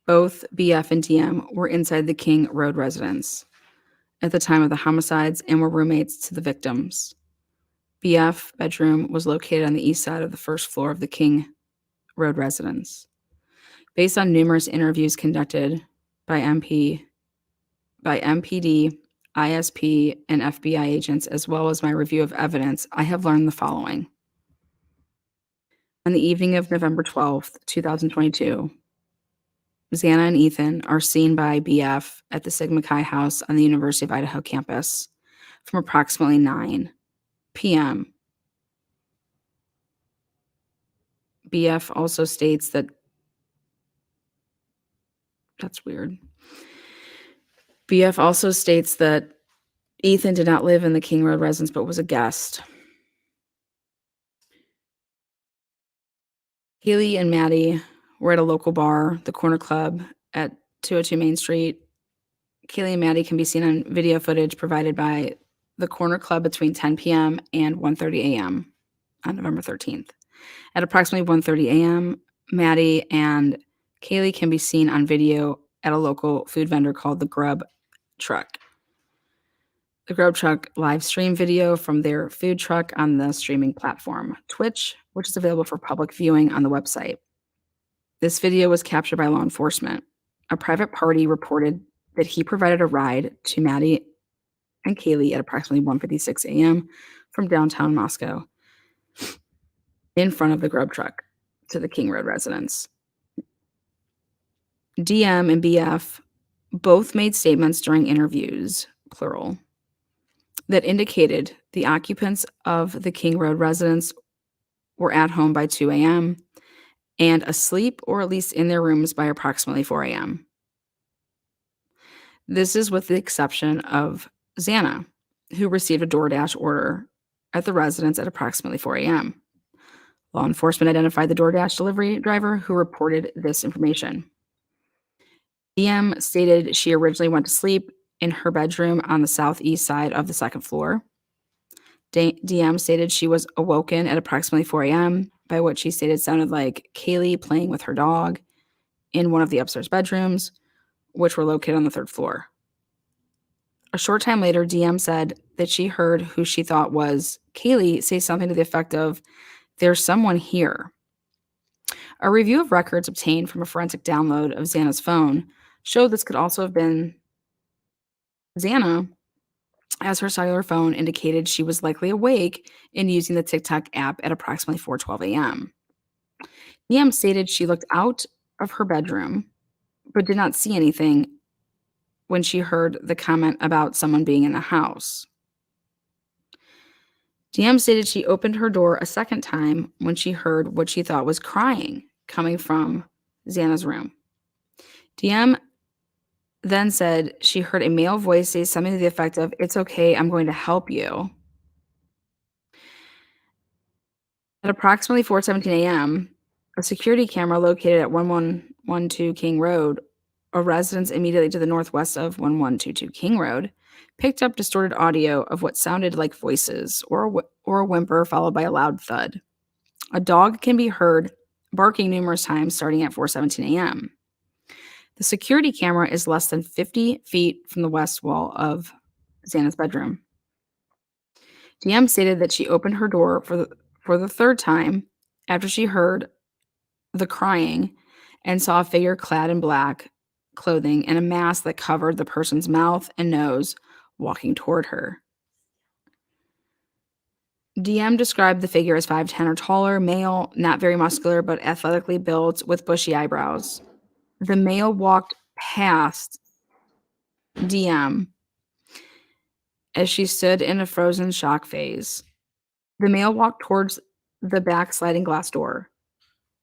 Both BF and DM were inside the King Road residence at the time of the homicides and were roommates to the victims. BF bedroom was located on the east side of the first floor of the King Road residence. Based on numerous interviews conducted by MPD, ISP, and FBI agents, as well as my review of evidence, I have learned the following. On the evening of November 12th, 2022, Xana and Ethan are seen by BF at the Sigma Chi house on the University of Idaho campus from approximately 9 p.m. BF also states that that's weird. BF also states that Ethan did not live in the King Road residence but was a guest. Kaylee and Maddie were at a local bar, the Corner Club at 202 Main Street. Kaylee and Maddie can be seen on video footage provided by the Corner Club between 10 p.m. and 1:30 a.m. on November 13th. At approximately 1:30 a.m., Maddie and Kaylee can be seen on video at a local food vendor called the Grub Truck. The Grub Truck live stream video from their food truck on the streaming platform Twitch, which is available for public viewing on the website. This video was captured by law enforcement. A private party reported that he provided a ride to Maddie and Kaylee at approximately 1:56 a.m. from downtown Moscow in front of the Grub Truck to the King Road residence. DM and BF both made statements during interviews, plural, that indicated the occupants of the King Road residence were at home by 2 a.m. and asleep or at least in their rooms by approximately 4 a.m. This is with the exception of Xana, who received a DoorDash order at the residence at approximately 4 a.m. Law enforcement identified the DoorDash delivery driver who reported this information. DM stated she originally went to sleep in her bedroom on the southeast side of the second floor. DM stated she was awoken at approximately 4 a.m. by what she stated sounded like Kaylee playing with her dog in one of the upstairs bedrooms, which were located on the third floor. A short time later, DM said that she heard who she thought was Kaylee say something to the effect of, "There's someone here." A review of records obtained from a forensic download of Xana's phone showed this could also have been Xana, as her cellular phone indicated she was likely awake and using the TikTok app at approximately 4:12 a.m. DM stated she looked out of her bedroom but did not see anything when she heard the comment about someone being in the house. DM stated she opened her door a second time when she heard what she thought was crying coming from Xana's room. DM then said she heard a male voice say something to the effect of, "It's okay, I'm going to help you." At approximately 4:17 a.m., a security camera located at 1112 King Road, a residence immediately to the northwest of 1122 King Road, picked up distorted audio of what sounded like voices or a whimper followed by a loud thud. A dog can be heard barking numerous times starting at 4:17 a.m. The security camera is less than 50 feet from the west wall of Xana's bedroom. DM stated that she opened her door for the third time after she heard the crying and saw a figure clad in black clothing and a mask that covered the person's mouth and nose walking toward her. DM described the figure as 5'10" or taller, male, not very muscular, but athletically built with bushy eyebrows. The male walked past DM as she stood in a frozen shock phase. The male walked towards the back sliding glass door.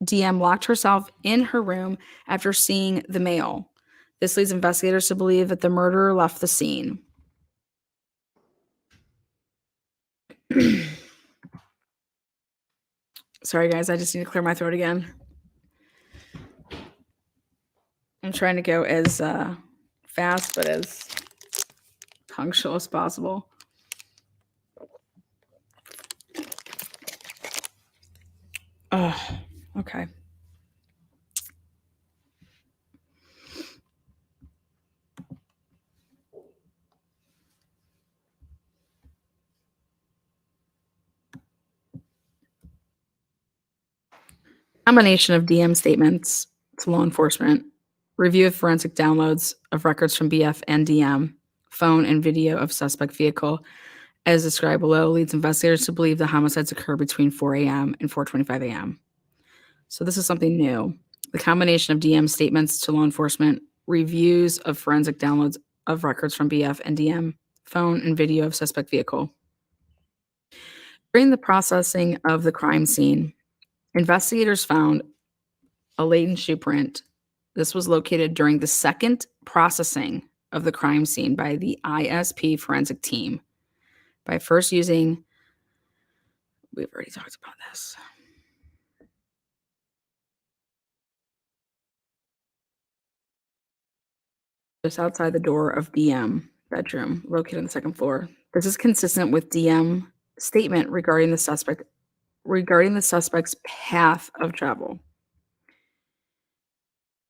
DM locked herself in her room after seeing the male. This leads investigators to believe that the murderer left the scene. Sorry, guys, I just need to clear my throat again. I'm trying to go as fast but as punctual as possible. Oh, okay. Combination of DM statements to law enforcement, review of forensic downloads of records from BF and DM, phone and video of suspect vehicle, as described below, leads investigators to believe the homicides occurred between 4 a.m. and 4:25 a.m. So this is something new. The combination of DM statements to law enforcement, reviews of forensic downloads of records from BF and DM, phone and video of suspect vehicle. During the processing of the crime scene, investigators found a latent shoe print. This was located during the second processing of the crime scene by the ISP forensic team. By first using, we've already talked about this. just outside the door of DM bedroom located on the second floor. This is consistent with DM statement regarding the suspect's path of travel.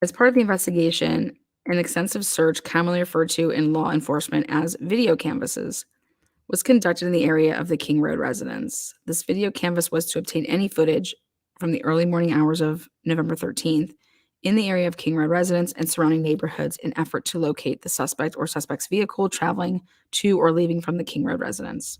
As part of the investigation, an extensive search, commonly referred to in law enforcement as video canvasses, was conducted in the area of the King Road residence. This video canvas was to obtain any footage from the early morning hours of November 13th in the area of King Road residence and surrounding neighborhoods in effort to locate the suspect or suspect's vehicle traveling to or leaving from the King Road residence.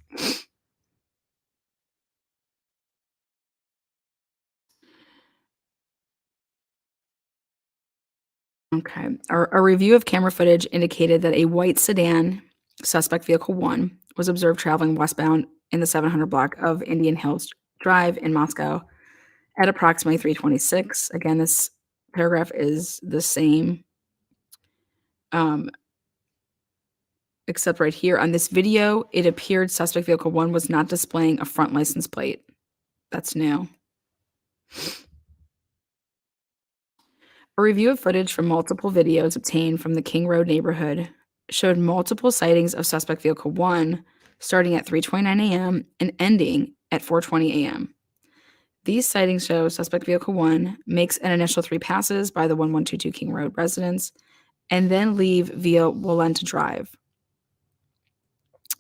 Okay. A review of camera footage indicated that a white sedan, suspect vehicle 1, was observed traveling westbound in the 700 block of Indian Hills Drive in Moscow at approximately 3:26. Again, this paragraph is the same, um, except right here on this video, it appeared suspect vehicle 1 was not displaying a front license plate. That's new. A review of footage from multiple videos obtained from the King Road neighborhood showed multiple sightings of suspect vehicle 1 starting at 3:29 a.m. and ending at 4:20 a.m. These sightings show suspect vehicle 1 makes an initial 3 passes by the 1122 King Road residence and then leave via Walenta Drive.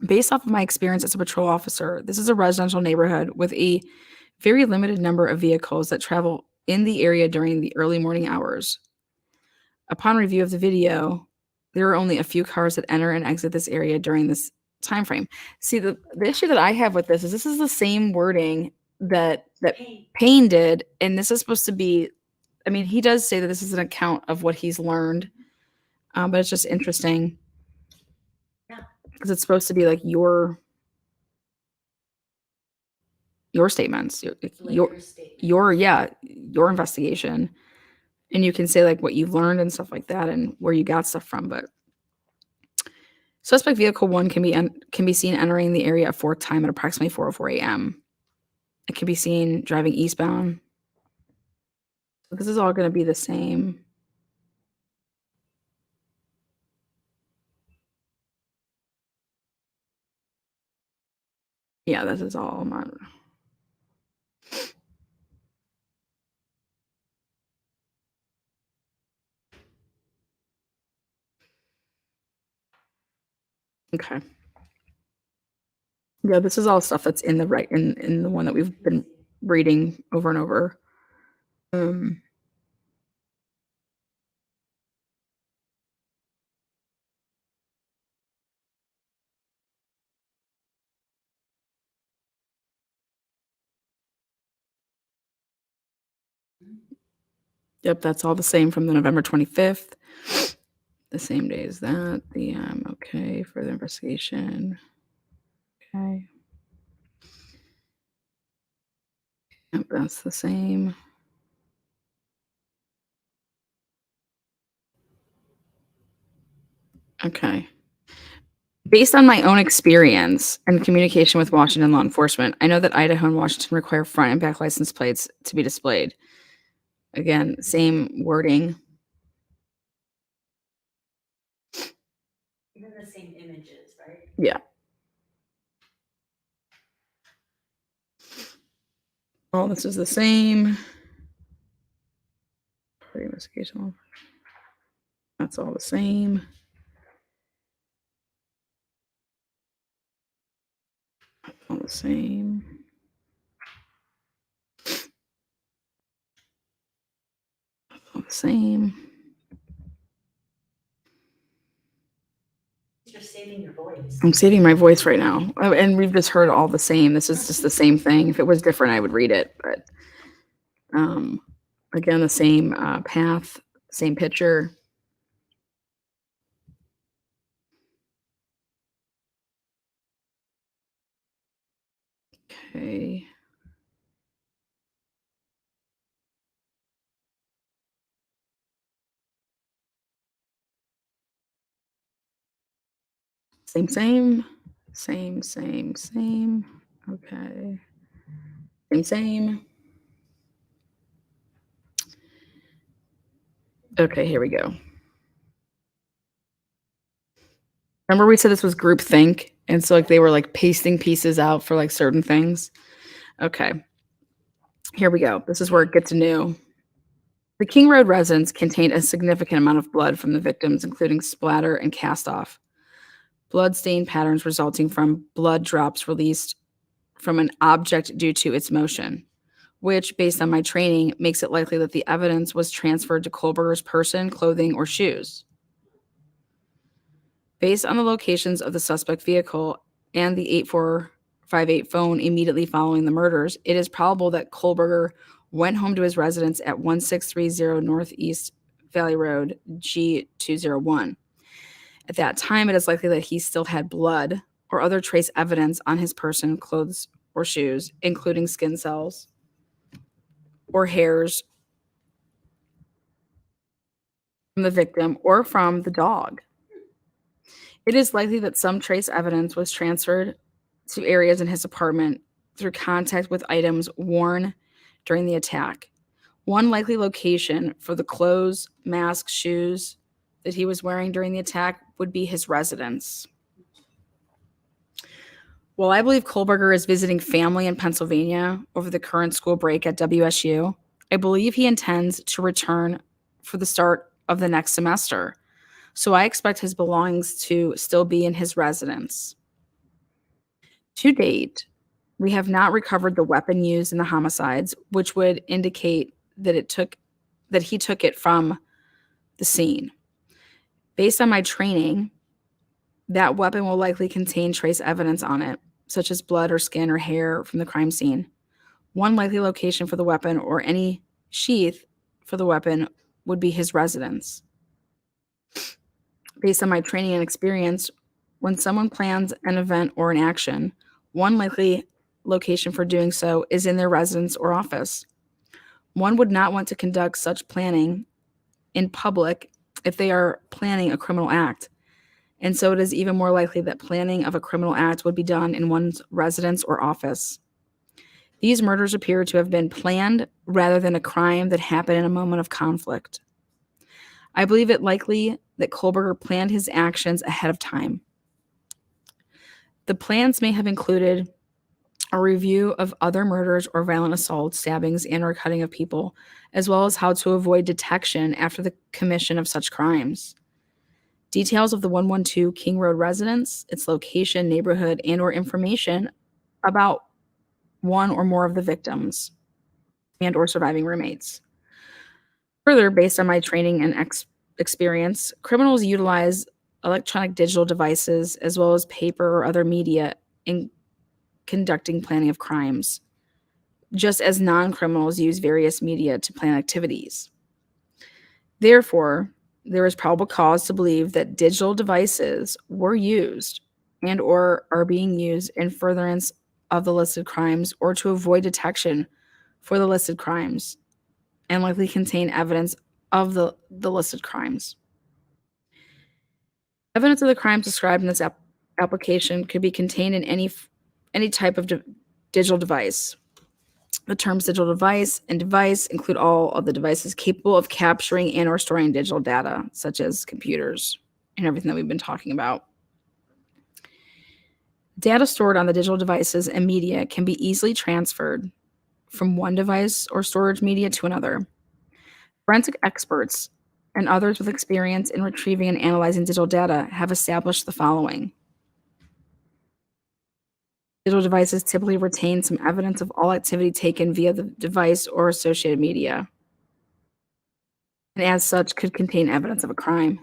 Based off of my experience as a patrol officer, this is a residential neighborhood with a very limited number of vehicles that travel in the area during the early morning hours. Upon review of the video, there are only a few cars that enter and exit this area during this time frame. See, the issue that I have with this is the same wording that Payne did, and this is supposed to be. I mean, he does say that this is an account of what he's learned, but it's just interesting Yeah. because it's supposed to be like your statements, Later statement. your investigation, and you can say like what you've learned and stuff like that, and where you got stuff from, but. Suspect vehicle 1 can be seen entering the area a fourth time at approximately 4:04 a.m. It can be seen driving eastbound. So this is all gonna be the same. Yeah, this is all not okay. Yeah, this is all stuff that's in in the one that we've been reading over and over. Um, yep, that's all the same from the November 25th. The same day as that. The okay, further investigation. Okay. Yep, that's the same. Okay. Based on my own experience and communication with Washington law enforcement, I know that Idaho and Washington require front and back license plates to be displayed. Again, same wording. Even the same images, right? Yeah. All this is the same. Investigation. That's all the same. All the same. All the same. You're saving your voice. I'm saving my voice right now. And we've just heard all the same. This is just the same thing. If it was different, I would read it. But um, again, the same path, same picture. Okay. Same, same. Same, same, same. Okay. Same, same. Okay, here we go. Remember we said this was groupthink, and so, like, they were, like, pasting pieces out for, like, certain things? Okay, here we go. This is where it gets new. The King Road residence contained a significant amount of blood from the victims, including splatter and cast-off. Blood stain patterns resulting from blood drops released from an object due to its motion, which, based on my training, makes it likely that the evidence was transferred to Kohberger's person, clothing, or shoes. Based on the locations of the suspect vehicle and the 8458 phone immediately following the murders, it is probable that Kohberger went home to his residence at 1630 Northeast Valley Road, G201. At that time, it is likely that he still had blood or other trace evidence on his person, clothes, or shoes, including skin cells or hairs from the victim or from the dog. It is likely that some trace evidence was transferred to areas in his apartment through contact with items worn during the attack. One likely location for the clothes, mask, shoes that he was wearing during the attack would be his residence. While I believe Kohberger is visiting family in Pennsylvania over the current school break at WSU, I believe he intends to return for the start of the next semester. So I expect his belongings to still be in his residence. To date, we have not recovered the weapon used in the homicides, which would indicate that he took it from the scene. Based on my training, that weapon will likely contain trace evidence on it, such as blood or skin or hair from the crime scene. One likely location for the weapon or any sheath for the weapon would be his residence. Based on my training and experience, when someone plans an event or an action, one likely location for doing so is in their residence or office. One would not want to conduct such planning in public if they are planning a criminal act. And so it is even more likely that planning of a criminal act would be done in one's residence or office. These murders appear to have been planned rather than a crime that happened in a moment of conflict. I believe it likely that Kohberger planned his actions ahead of time. The plans may have included a review of other murders or violent assaults, stabbings, and or cutting of people, as well as how to avoid detection after the commission of such crimes. Details of the 112 King Road residence, its location, neighborhood, and or information about one or more of the victims and or surviving roommates. Further, based on my training and experience, criminals utilize electronic digital devices as well as paper or other media in conducting planning of crimes, just as non-criminals use various media to plan activities. Therefore, there is probable cause to believe that digital devices were used and or are being used in furtherance of the listed crimes or to avoid detection for the listed crimes and likely contain evidence of the listed crimes. Evidence of the crimes described in this application could be contained in any type of digital device. The terms digital device and device include all of the devices capable of capturing and or storing digital data, such as computers and everything that we've been talking about. Data stored on the digital devices and media can be easily transferred from one device or storage media to another. Forensic experts and others with experience in retrieving and analyzing digital data have established the following. Digital devices typically retain some evidence of all activity taken via the device or associated media, and as such could contain evidence of a crime.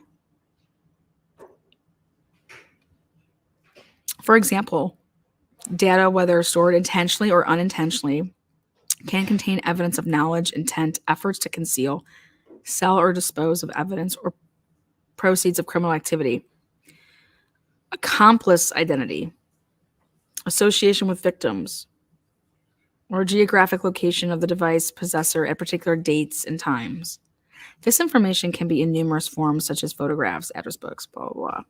For example, data, whether stored intentionally or unintentionally, can contain evidence of knowledge, intent, efforts to conceal, sell, or dispose of evidence or proceeds of criminal activity. Accomplice identity, association with victims, or geographic location of the device possessor at particular dates and times. This information can be in numerous forms, such as photographs, address books, blah, blah, blah.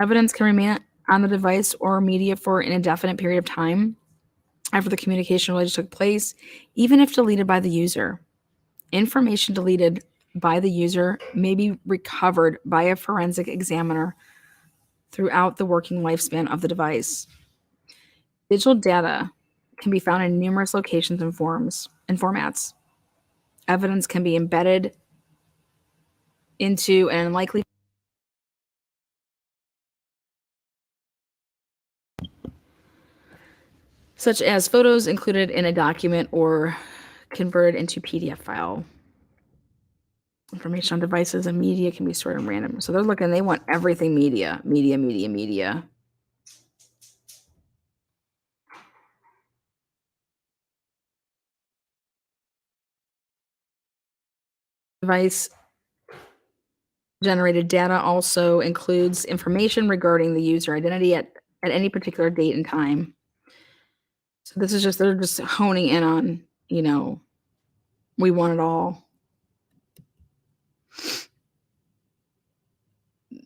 Evidence can remain on the device or media for an indefinite period of time after the communication related took place, even if deleted by the user. Information deleted by the user may be recovered by a forensic examiner throughout the working lifespan of the device. Digital data can be found in numerous locations and forms and formats. Evidence can be embedded into an unlikely such as photos included in a document or converted into PDF file. Information on devices and media can be stored in random. So they want everything media, media, media, media. Device generated data also includes information regarding the user identity at any particular date and time. So this is just, they're just honing in on, we want it all.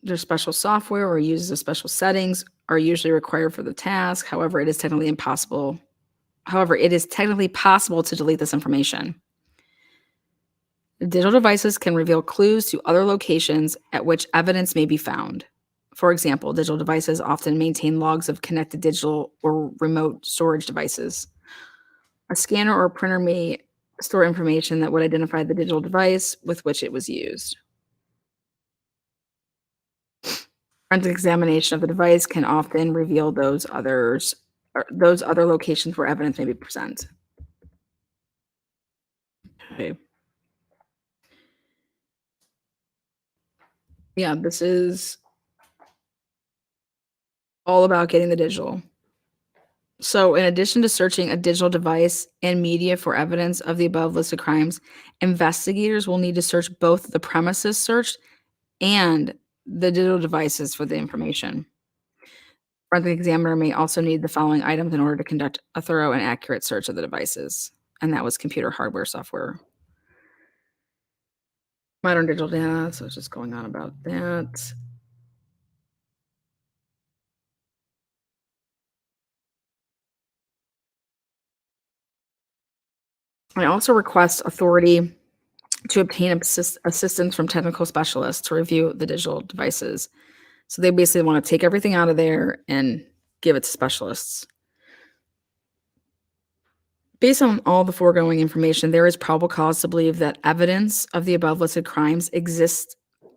There's special software or uses of special settings are usually required for the task. However, it is technically possible to delete this information. Digital devices can reveal clues to other locations at which evidence may be found. For example, digital devices often maintain logs of connected digital or remote storage devices. A scanner or printer may store information that would identify the digital device with which it was used. Forensic examination of the device can often reveal those other locations where evidence may be present. Okay. Yeah, this is all about getting the digital. So, in addition to searching a digital device and media for evidence of the above listed crimes, investigators will need to search both the premises searched and the digital devices for the information. Forensic examiner may also need the following items in order to conduct a thorough and accurate search of the devices, and that was computer hardware, software. Modern digital data, so it's just going on about that. I also request authority to obtain assistance from technical specialists to review the digital devices. So they basically want to take everything out of there and give it to specialists. Based on all the foregoing information, there is probable cause to believe that evidence of the above listed crimes exists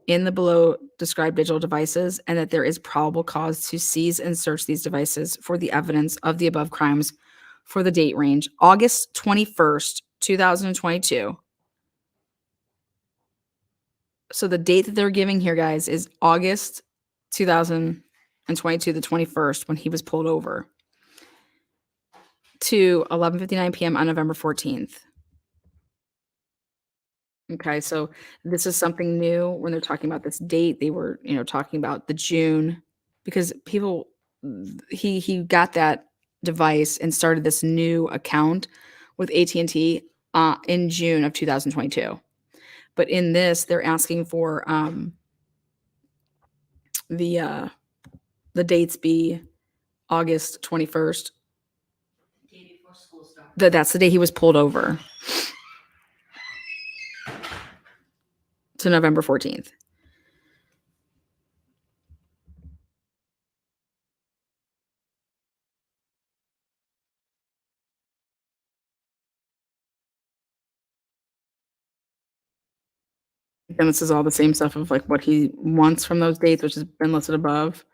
in the below described digital devices and that there is probable cause to seize and search these devices for the evidence of the above crimes for the date range August 21st, 2022. So the date that they're giving here, guys, is August 2022, the 21st, when he was pulled over, to 11:59 p.m. on November 14th. Okay, so this is something new when they're talking about this date. They were, talking about the June because he got that device and started this new account with AT&T in June of 2022. But in this, they're asking for the dates be August 21st. Day before school starts. That's the day he was pulled over. To November 14th. And this is all the same stuff of like what he wants from those dates, which has been listed above.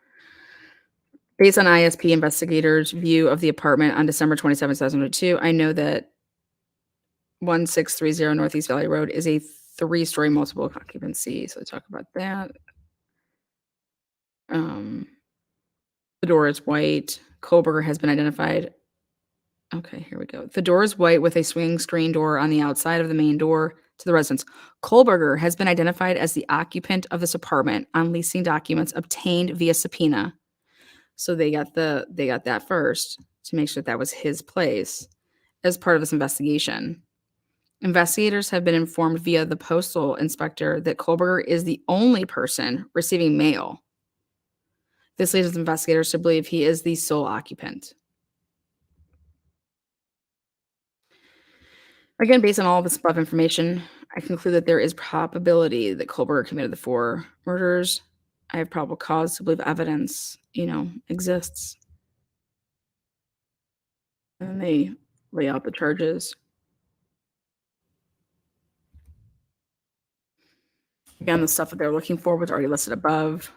Based on ISP investigators' view of the apartment on December 27, 2002, I know that 1630 Northeast Valley Road is a 3-story multiple occupancy. So talk about that. The door is white. Kohberger has been identified. Okay, here we go. The door is white with a swing screen door on the outside of the main door to the residence. Kohberger has been identified as the occupant of this apartment on leasing documents obtained via subpoena. So they got that first to make sure that was his place as part of this investigation. Investigators have been informed via the postal inspector that Kohberger is the only person receiving mail. This leads investigators to believe he is the sole occupant. Again, based on all of this above information, I conclude that there is probability that Kohberger committed the 4 murders. I have probable cause to believe evidence, exists. And then they lay out the charges. Again, the stuff that they're looking for was already listed above.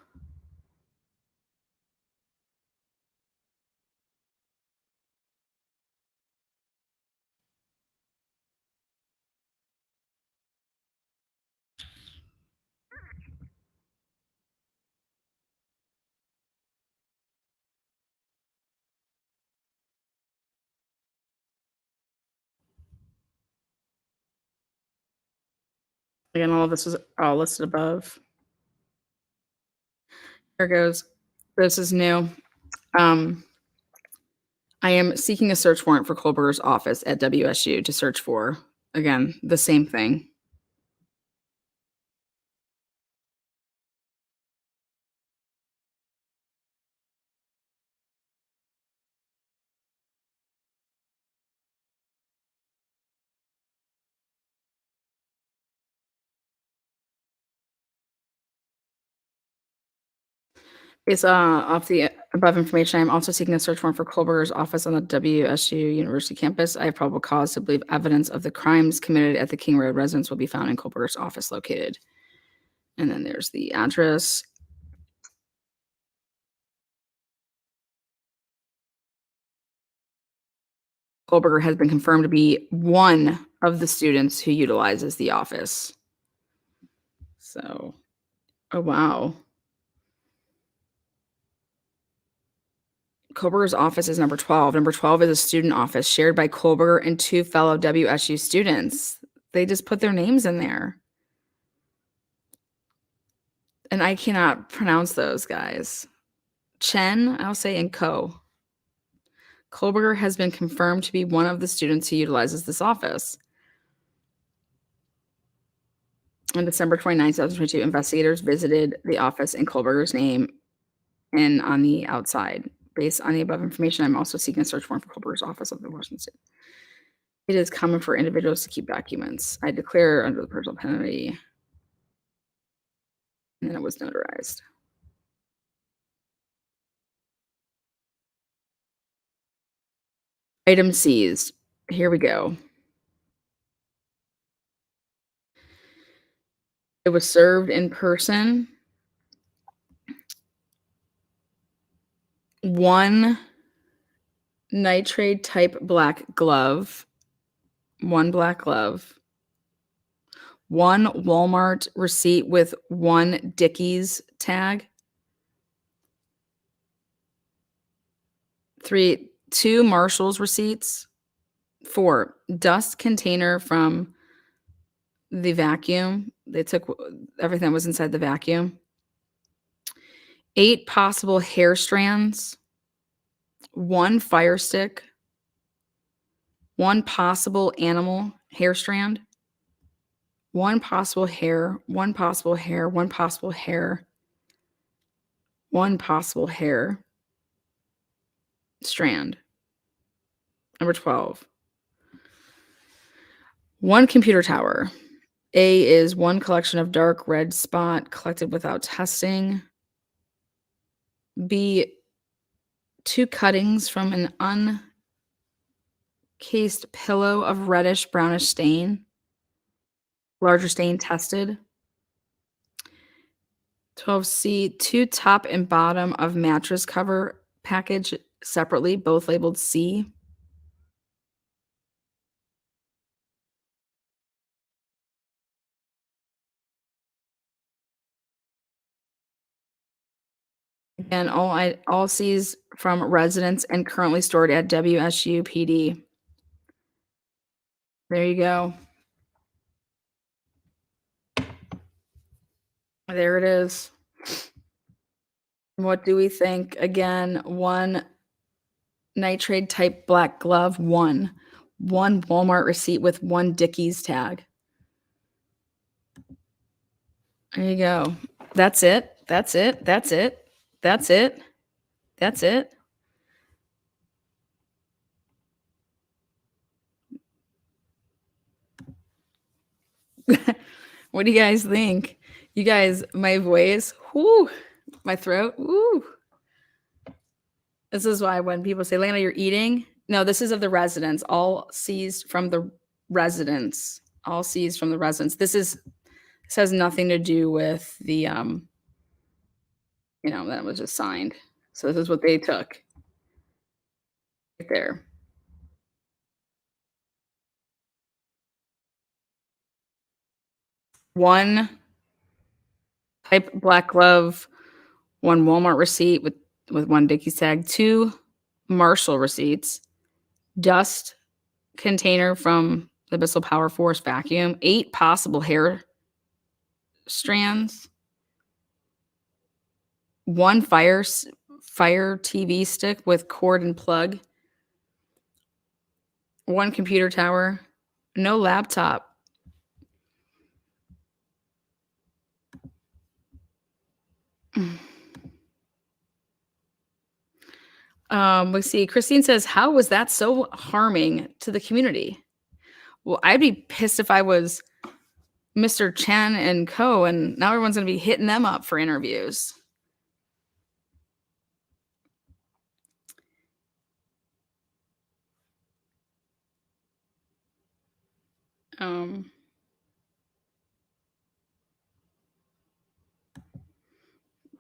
Again, all of this is all listed above. Here goes. This is new. I am seeking a search warrant for Kohberger's office at WSU to search for, again, the same thing. Based off the above information, I'm also seeking a search warrant for Kohberger's office on the WSU University campus. I have probable cause to believe evidence of the crimes committed at the King Road residence will be found in Kohberger's office located. And then there's the address. Kohberger has been confirmed to be one of the students who utilizes the office. So, oh wow. Kohberger's office is number 12. Number 12 is a student office shared by Kohberger and 2 fellow WSU students. They just put their names in there. And I cannot pronounce those guys. Chen, I'll say, and Ko. Kohberger has been confirmed to be one of the students who utilizes this office. On December 29, 2022, investigators visited the office in Kohberger's name and on the outside. Based on the above information, I'm also seeking a search warrant for Kohberger's office of the Washington State. It is common for individuals to keep documents. I declare under the personal penalty. And then it was notarized. Item seized. Here we go. It was served in person. 1 nitrate type black glove. 1 black glove. 1 Walmart receipt with 1 Dickies tag. 2 Marshall's receipts. 4 dust container from the vacuum. They took everything that was inside the vacuum. 8 possible hair strands. 1 fire stick. 1 possible animal hair strand. 1 possible hair. 1 possible hair. 1 possible hair. 1 possible hair strand. Number 12. 1 computer tower. A is 1 collection of dark red spot collected without testing. B, 2 cuttings from an uncased pillow of reddish brownish stain. Larger stain tested. 12C, 2 top and bottom of mattress cover package separately, both labeled C. Again, all C's from residents and currently stored at WSU PD. There you go. There it is. What do we think? Again, 1 nitrate type black glove, 1 Walmart receipt with 1 Dickies tag. There you go. That's it. That's it. That's it. That's it. That's it. What do you guys think? You guys, my voice, whoo, my throat, whoo. This is why when people say, Lana, you're eating. No, this is of the residents. All seized from the residents. All seized from the residents. This has nothing to do with the that was just signed. So this is what they took right there. One type black glove, one Walmart receipt with one Dickies tag, two Marshall receipts, dust container from the Bissell Power Force vacuum, 8 possible hair strands, one fire TV stick with cord and plug, one computer tower, no laptop. Let's see. Christine says, "How was that so harming to the community?" Well, I'd be pissed if I was Mr. Chen and Co. And now everyone's going to be hitting them up for interviews.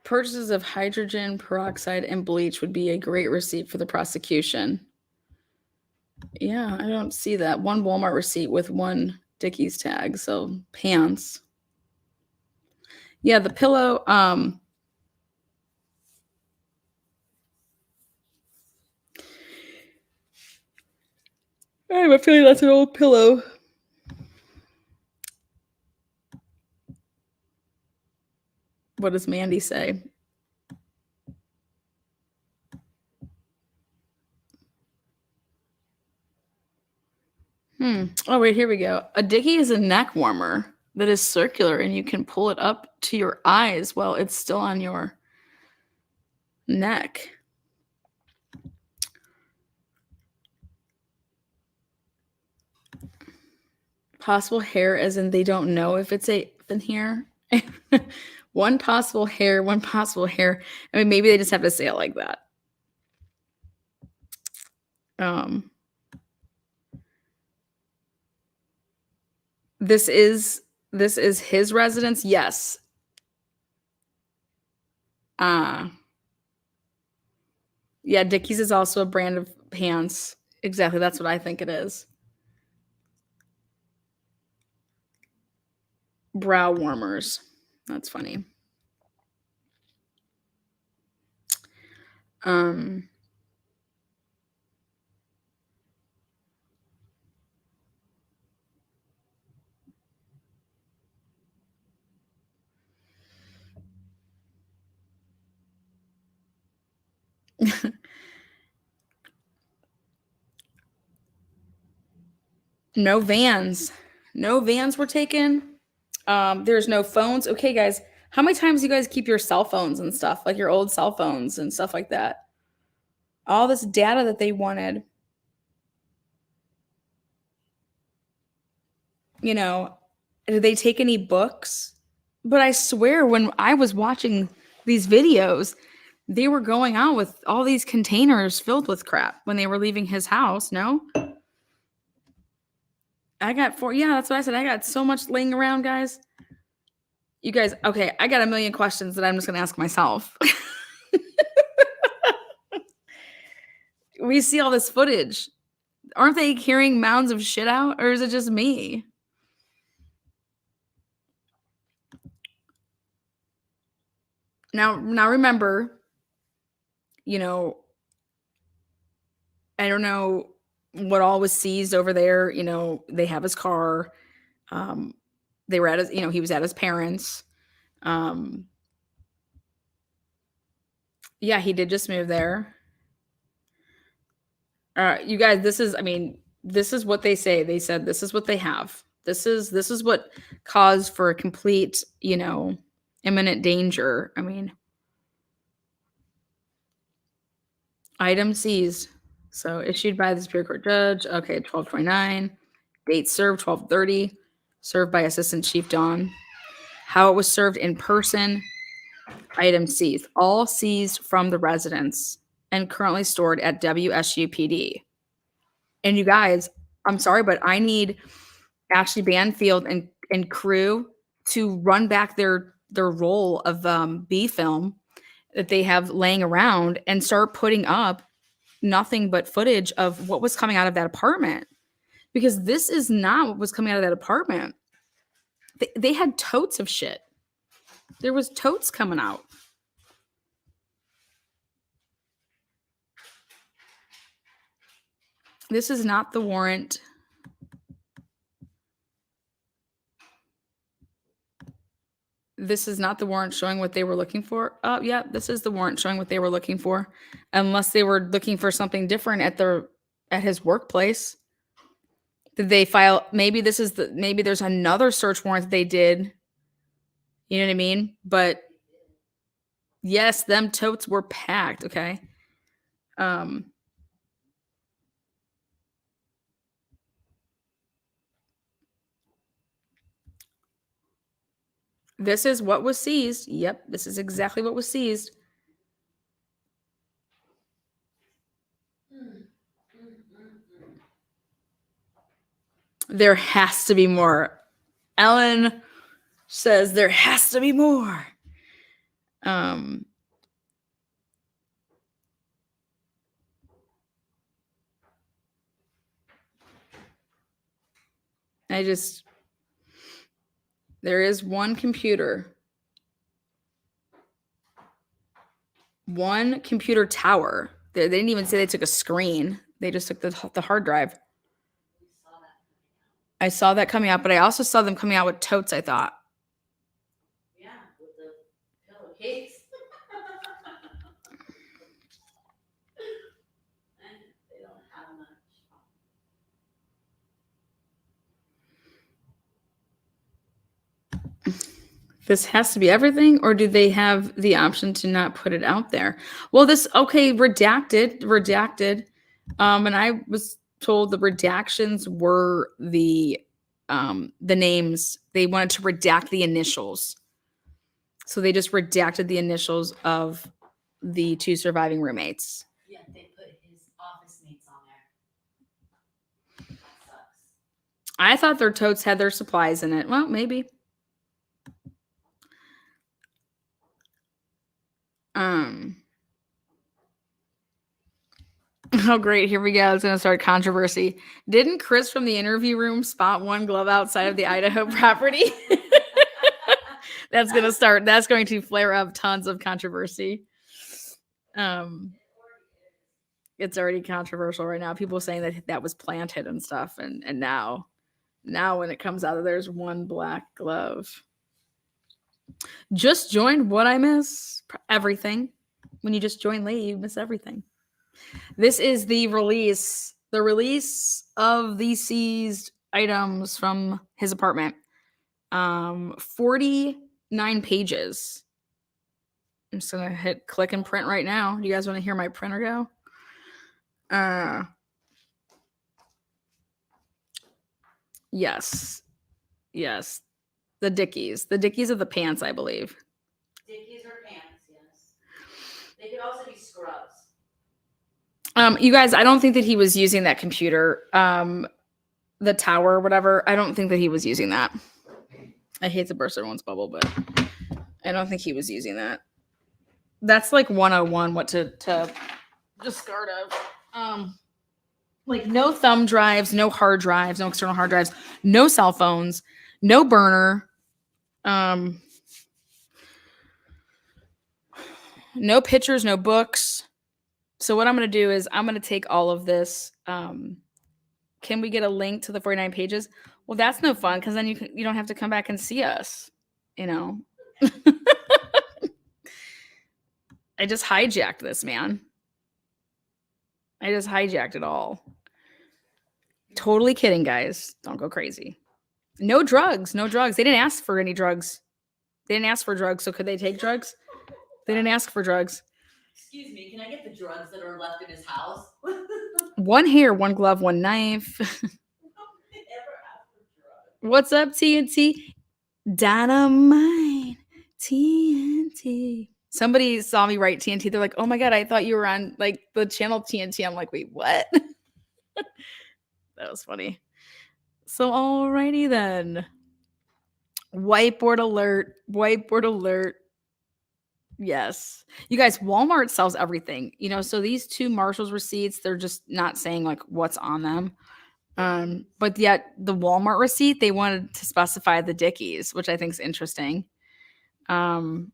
Purchases of hydrogen peroxide and bleach would be a great receipt for the prosecution. Yeah, I don't see that. One Walmart receipt with one Dickies tag. So pants. Yeah, the pillow. I have a feeling that's an old pillow. What does Mandy say? Oh, wait, here we go. A Dickie is a neck warmer that is circular and you can pull it up to your eyes while it's still on your neck. Possible hair, as in they don't know if it's in here. One possible hair, one possible hair. I mean, maybe they just have to say it like that. This is his residence. Yes. Yeah, Dickies is also a brand of pants. Exactly. That's what I think it is. Brow warmers. That's funny. No vans. No vans were taken. There's no phones. Okay, guys, how many times do you guys keep your cell phones and stuff, like your old cell phones and stuff like that? All this data that they wanted. Did they take any books? But I swear, when I was watching these videos, they were going out with all these containers filled with crap when they were leaving his house. No? I got 4. Yeah, that's what I said. I got so much laying around, guys. You guys, okay, I got a million questions that I'm just going to ask myself. We see all this footage. Aren't they carrying mounds of shit out, or is it just me? Now remember, I don't know what all was seized over there. They have his car. They were at his, he was at his parents. Yeah, he did just move there. You guys, this is what they say. They said this is what they have. This is what caused for a complete, imminent danger. Item seized. So issued by the Superior Court judge. Okay, 12/29. Date served 12/30. served by Assistant Chief Dawn. How it was served in person. Item seized. All seized from the residence and currently stored at WSUPD. And you guys, I'm sorry, but I need Ashley Banfield and crew to run back their roll of B film that they have laying around and start putting up nothing but footage of what was coming out of that apartment. Because this is not what was coming out of that apartment. They had totes of shit. There was totes coming out. This is not the warrant. This is not the warrant showing what they were looking for. Oh, yeah, this is the warrant showing what they were looking for. Unless they were looking for something different at his workplace. Did they file? Maybe there's another search warrant that they did. You know what I mean? But yes, them totes were packed. Okay. This is what was seized. Yep, this is exactly what was seized. There has to be more. Ellen says there has to be more. There is one computer tower. They didn't even say they took a screen. They just took the hard drive. I saw that coming out, but I also saw them coming out with totes, I thought. Yeah, with the pillowcase. They don't have much. This has to be everything, or do they have the option to not put it out there? Well, redacted. And I was told the redactions were the names. They wanted to redact the initials. So they just redacted the initials of the two surviving roommates. Yeah, they put his office mates on there. That sucks. I thought their totes had their supplies in it. Well, maybe. Oh, great. Here we go. It's going to start controversy. Didn't Chris from the interview room spot one glove outside of the Idaho property? That's going to flare up tons of controversy. It's already controversial right now. People saying that was planted and stuff. And now when it comes out, there's one black glove. Just joined. What I miss? Everything. When you just join late, you miss everything. This is the release of the seized items from his apartment. 49 pages. I'm just gonna hit click and print right now. Do you guys want to hear my printer go? Yes. The Dickies of the pants, I believe. Dickies or pants, yes. They could also be scrubs. You guys, I don't think that he was using that computer, the tower or whatever. I don't think that he was using that. I hate to burst everyone's bubble, but I don't think he was using that. That's like 101, what to discard of. Like no thumb drives, no hard drives, no external hard drives, no cell phones, no burner, no pictures, no books. So what I'm going to do is I'm going to take all of this. Can we get a link to the 49 pages? Well, that's no fun because then you don't have to come back and see us, you know. I just hijacked this, man. I just hijacked it all. Totally kidding, guys. Don't go crazy. No drugs. They didn't ask for any drugs. They didn't ask for drugs, so could they take drugs? They didn't ask for drugs. Excuse me, can I get the drugs that are left in his house? One hair, one glove, one knife. They never asked for drugs. What's up, TNT? Dynamite. TNT. Somebody saw me write TNT. They're like, oh my God, I thought you were on like the channel TNT. I'm like, wait, what? That was funny. So, alrighty then. Whiteboard alert. Whiteboard alert. Yes. You guys, Walmart sells everything. So these two Marshalls receipts, they're just not saying like what's on them. But yet the Walmart receipt, they wanted to specify the Dickies, which I think is interesting. Um,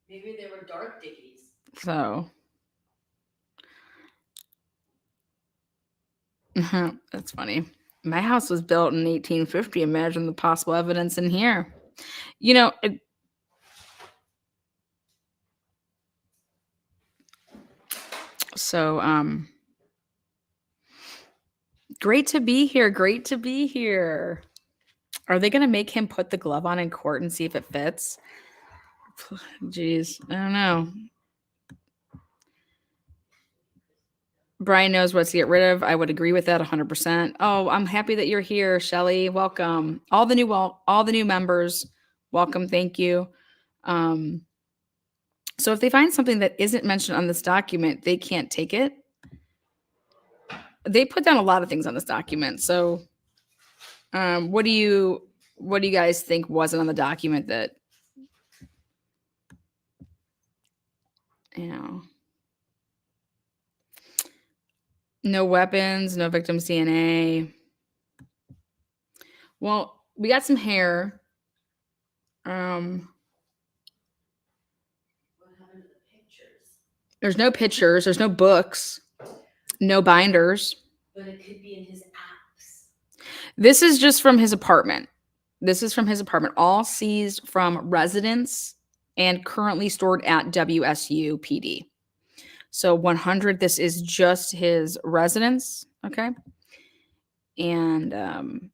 Maybe they were dark Dickies. so that's funny. My house was built in 1850. Imagine the possible evidence in here. So great to be here. Great to be here. Are they going to make him put the glove on in court and see if it fits? Jeez, I don't know. Brian knows what to get rid of. I would agree with that 100%. Oh, I'm happy that you're here, Shelly. Welcome. All the new members. Welcome. Thank you. So if they find something that isn't mentioned on this document, they can't take it. They put down a lot of things on this document. So what do you guys think wasn't on the document that no weapons, no victim's DNA. Well, we got some hair. What happened to the pictures? There's no pictures. There's no books. No binders. But it could be in his apps. This is just from his apartment. All seized from residence and currently stored at WSU PD. So 100, this is just his residence. Okay. And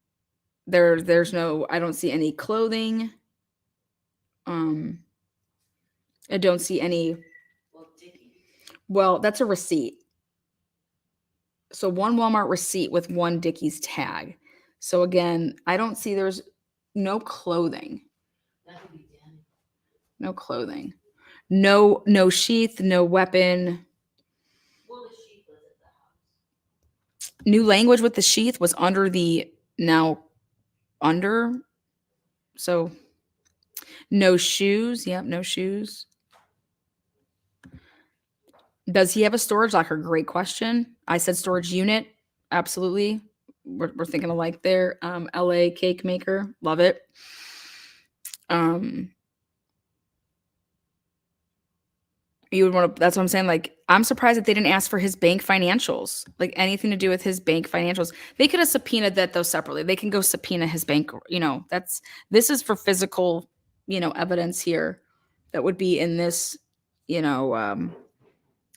there's no, I don't see any clothing. I don't see any. Well, that's a receipt. So one Walmart receipt with one Dickies tag. So again, I don't see, there's no clothing. That could be Danny. No clothing. No sheath, no weapon. Well, the sheath was at the house. New language with the sheath was under the now under. So no shoes. Yep, no shoes. Does he have a storage locker? Great question. I said storage unit. Absolutely. We're thinking alike there. LA cake maker. Love it. You would want to, that's what I'm saying. Like, I'm surprised that they didn't ask for his bank financials, like anything to do with his bank financials. They could have subpoenaed that though separately. They can go subpoena his bank, this is for physical, evidence here that would be in this,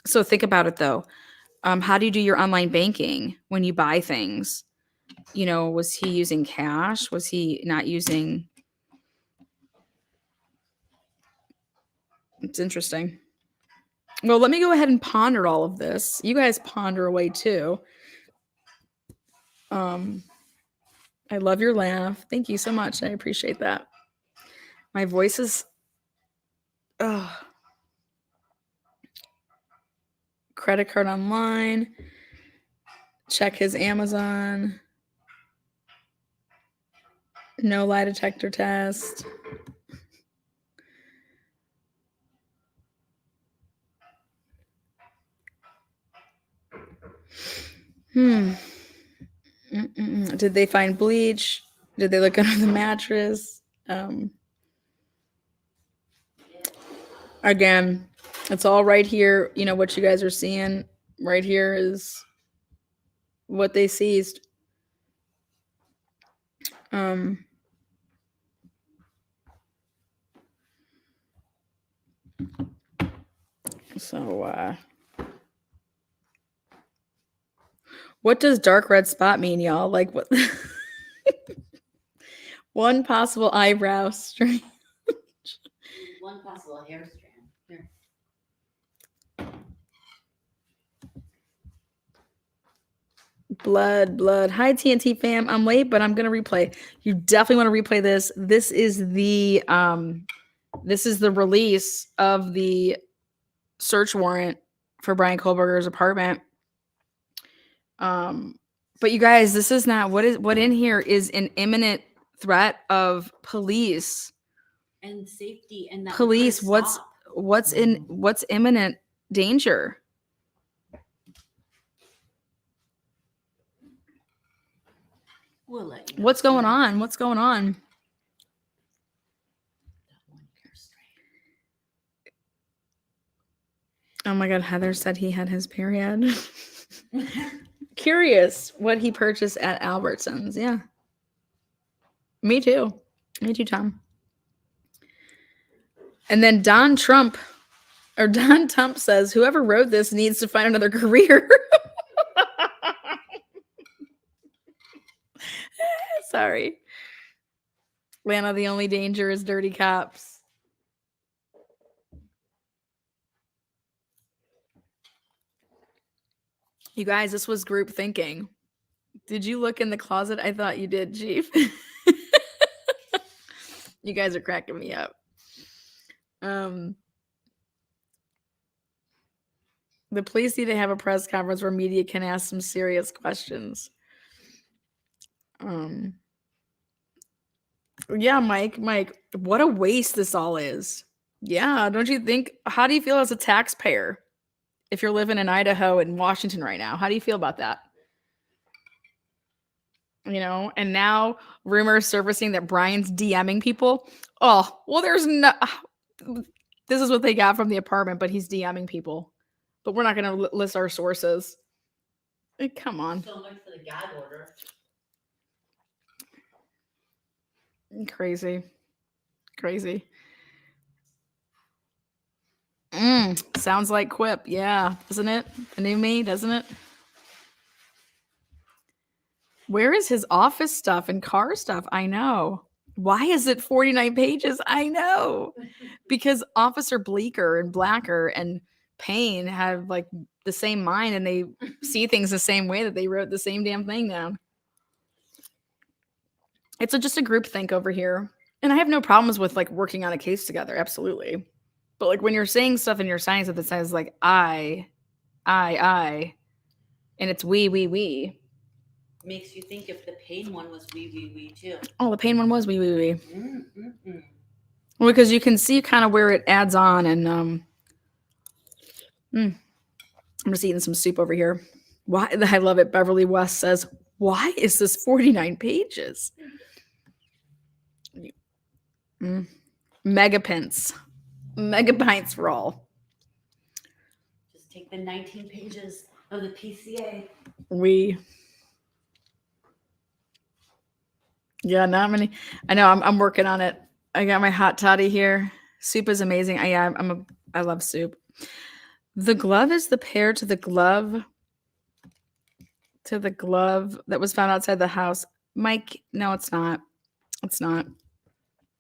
so think about it though. How do you do your online banking when you buy things? Was he using cash? Was he not using? It's interesting. Well, let me go ahead and ponder all of this. You guys ponder away too. I love your laugh. Thank you so much. I appreciate that. My voice is credit card online. Check his Amazon. No lie detector test. Did they find bleach? Did they look under the mattress? Again, it's all right here. What you guys are seeing right here is what they seized. So what does dark red spot mean, y'all? Like what? One possible eyebrow strand. One possible hair strand. Here. Blood. Hi, TNT fam. I'm late, but I'm gonna replay. You definitely want to replay this. This is the release of the search warrant for Brian Kohberger's apartment. But you guys, this is not what in here is an imminent threat of police. And safety and that Police, what's imminent danger? We'll let you know. What's going on? What's going on? Oh my God, Heather said he had his period. Curious what he purchased at Albertsons. Yeah. Me too, Tom. And then Don Trump says, whoever wrote this needs to find another career. Sorry. Lana, the only danger is dirty cops. You guys, this was group thinking. Did you look in the closet? I thought you did, Chief. You guys are cracking me up. The police need to have a press conference where media can ask some serious questions. Yeah, Mike, what a waste this all is. Yeah, don't you think? How do you feel as a taxpayer if you're living in Idaho and Washington right now? How do you feel about that? You know, and now rumors surfacing that Brian's DMing people. Oh, well, there's no. This is what they got from the apartment, but he's DMing people. But we're not going to list our sources. Come on. Don't look for the gag order. Crazy. Sounds like Quip. Yeah, doesn't it? The new me, doesn't it? Where is his office stuff and car stuff? I know. Why is it 49 pages? I know. Because Officer Bleecker and Blacker and Payne have like the same mind and they see things the same way, that they wrote the same damn thing down. It's just a group think over here. And I have no problems with like working on a case together. Absolutely. But like when you're saying stuff in your signing stuff that says like I, and it's we. Makes you think if the Payne one was we too. Oh, the Payne one was we. Well, because you can see kind of where it adds on, and I'm just eating some soup over here. Why? I love it. Beverly West says, "Why is this 49 pages?" Megapints for all. Just take the 19 pages of the PCA. Yeah, not many. I know. I'm working on it. I got my hot toddy here. Soup is amazing. I love soup. The glove is the pair to the glove that was found outside the house. Mike, no, it's not. It's not.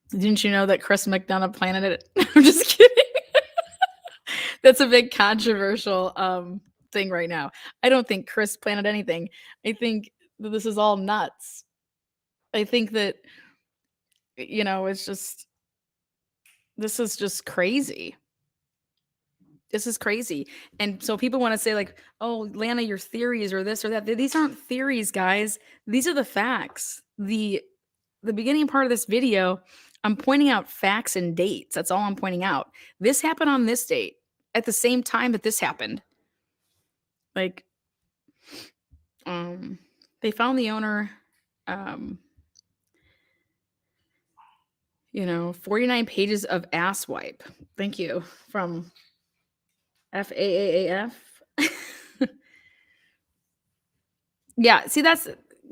Didn't you know that Chris McDonough planted it? I'm just kidding. That's a big controversial thing right now. I don't think Chris planted anything. I think that this is all nuts. I think that, you know, this is just crazy. This is crazy. And so people want to say like, oh, Lana, your theories or this or that. These aren't theories, guys. These are the facts. The beginning part of this video, I'm pointing out facts and dates. That's all I'm pointing out. This happened on this date at the same time that this happened. Like, they found the owner, 49 pages of ass wipe. Thank you. From FAAAF. Yeah, see, that's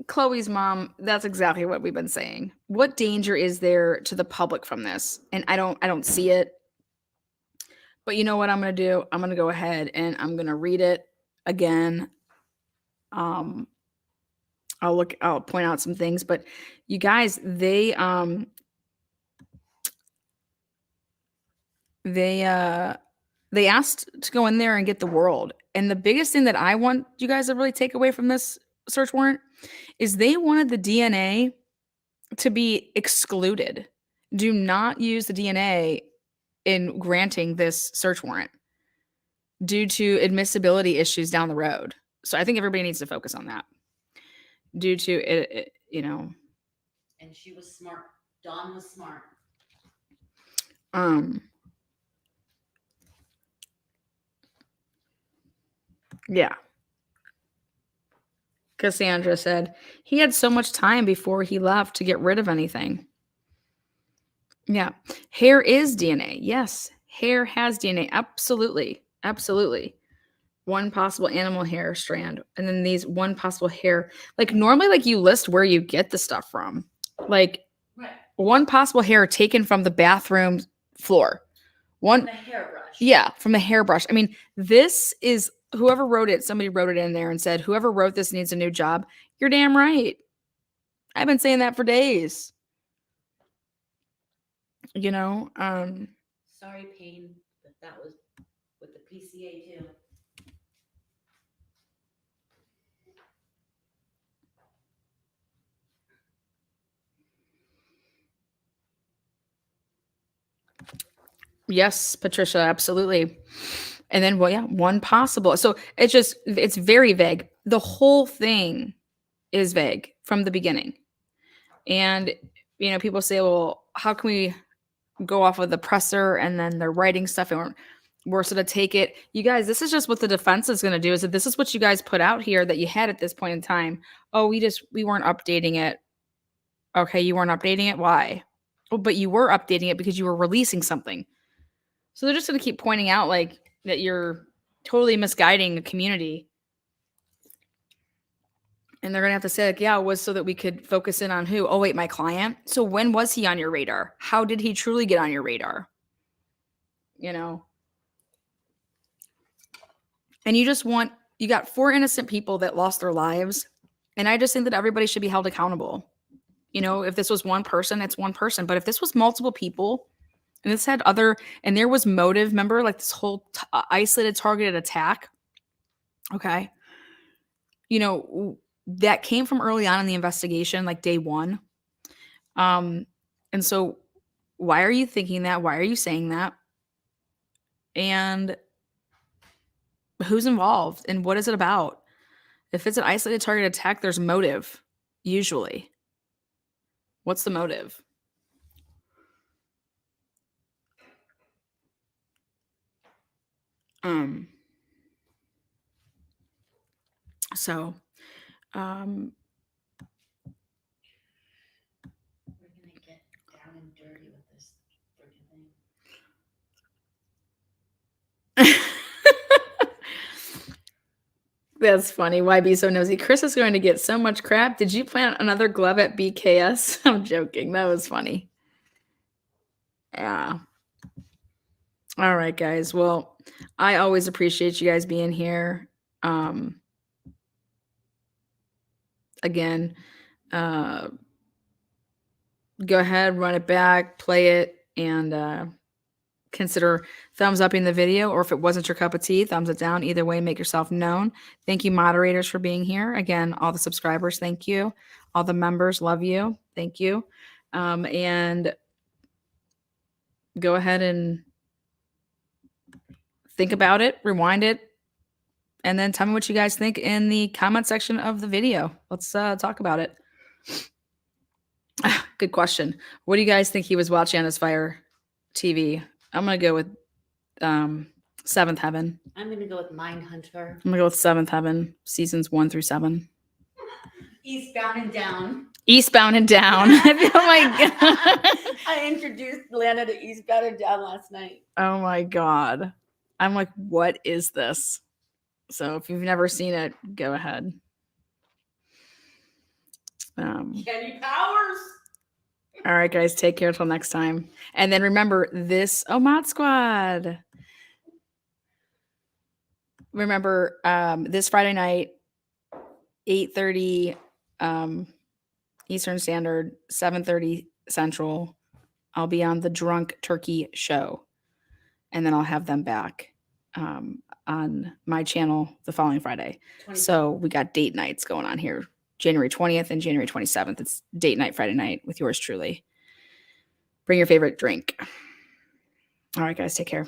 Chloe's mom. That's exactly what we've been saying. What danger is there to the public from this? And I don't see it. But you know what I'm going to do? I'm going to go ahead and I'm going to read it again. I'll point out some things, but you guys, they asked to go in there and get the world. And the biggest thing that I want you guys to really take away from this search warrant is they wanted the DNA to be excluded. Do not use the DNA in granting this search warrant due to admissibility issues down the road. So I think everybody needs to focus on that. Due to it, And she was smart. Dawn was smart. Yeah. Cassandra said he had so much time before he left to get rid of anything. Yeah. Hair is DNA. Yes. Hair has DNA. Absolutely. Absolutely. One possible animal hair strand. And then these one possible hair. Like normally, like you list where you get the stuff from. Like Right. one possible hair taken from the bathroom floor. From the hairbrush. Yeah, from the hairbrush. I mean, this is whoever wrote it, somebody wrote it in there and said, whoever wrote this needs a new job. You're damn right. I've been saying that for days. You know, sorry, Payne, but that was with the PCA too. yes, Patricia, absolutely. And then, well, yeah, one possible. So it's very vague. The whole thing is vague from the beginning. And, people say, well, how can we go off of the presser and then they're writing stuff and we're sort of take it. You guys, this is just what the defense is going to do is that this is what you guys put out here that you had at this point in time. Oh, we weren't updating it. Okay, you weren't updating it. Why? Well, but you were updating it because you were releasing something. So they're just going to keep pointing out like that you're totally misguiding the community. And they're going to have to say, like, yeah, it was so that we could focus in on who? Oh, wait, my client. So when was he on your radar? How did he truly get on your radar? And you got 4 innocent people that lost their lives. And I just think that everybody should be held accountable. If this was one person, it's one person. But if this was multiple people and this had and there was motive, remember, like this whole isolated targeted attack. Okay. That came from early on in the investigation, like day 1. And so why are you thinking that? Why are you saying that? And who's involved and what is it about? If it's an isolated target attack, there's motive, usually. What's the motive? So, we're gonna get down and dirty with this freaking thing. That's funny. Why be so nosy? Chris is going to get so much crap. Did you plant another glove at BKS? I'm joking. That was funny. Yeah. All right, guys. Well, I always appreciate you guys being here. Again, go ahead, run it back, play it, and consider thumbs upping the video, or if it wasn't your cup of tea, thumbs it down. Either way, make yourself known. Thank you, moderators, for being here. Again, all the subscribers, thank you. All the members, love you. Thank you. And go ahead and think about it, rewind it, and then tell me what you guys think in the comment section of the video. Let's talk about it. Good question. What do you guys think he was watching on his Fire TV? I'm going to go with Seventh Heaven. I'm gonna go with Mindhunter. I'm going to go with Seventh Heaven, seasons 1 through 7. Eastbound and Down. Eastbound and Down. Oh my God. I introduced Lana to Eastbound and Down last night. Oh my God. I'm like, what is this? So if you've never seen it, go ahead. Kenny Powers. All right, guys. Take care until next time. And then remember this. Oh, Mod Squad. Remember this Friday night, 8:30 Eastern Standard, 7:30 Central. I'll be on the Drunk Turkey show. And then I'll have them back. on my channel the following Friday. 27th. So we got date nights going on here. January 20th and January 27th. It's date night Friday night with yours truly. Bring your favorite drink. All right, guys, take care.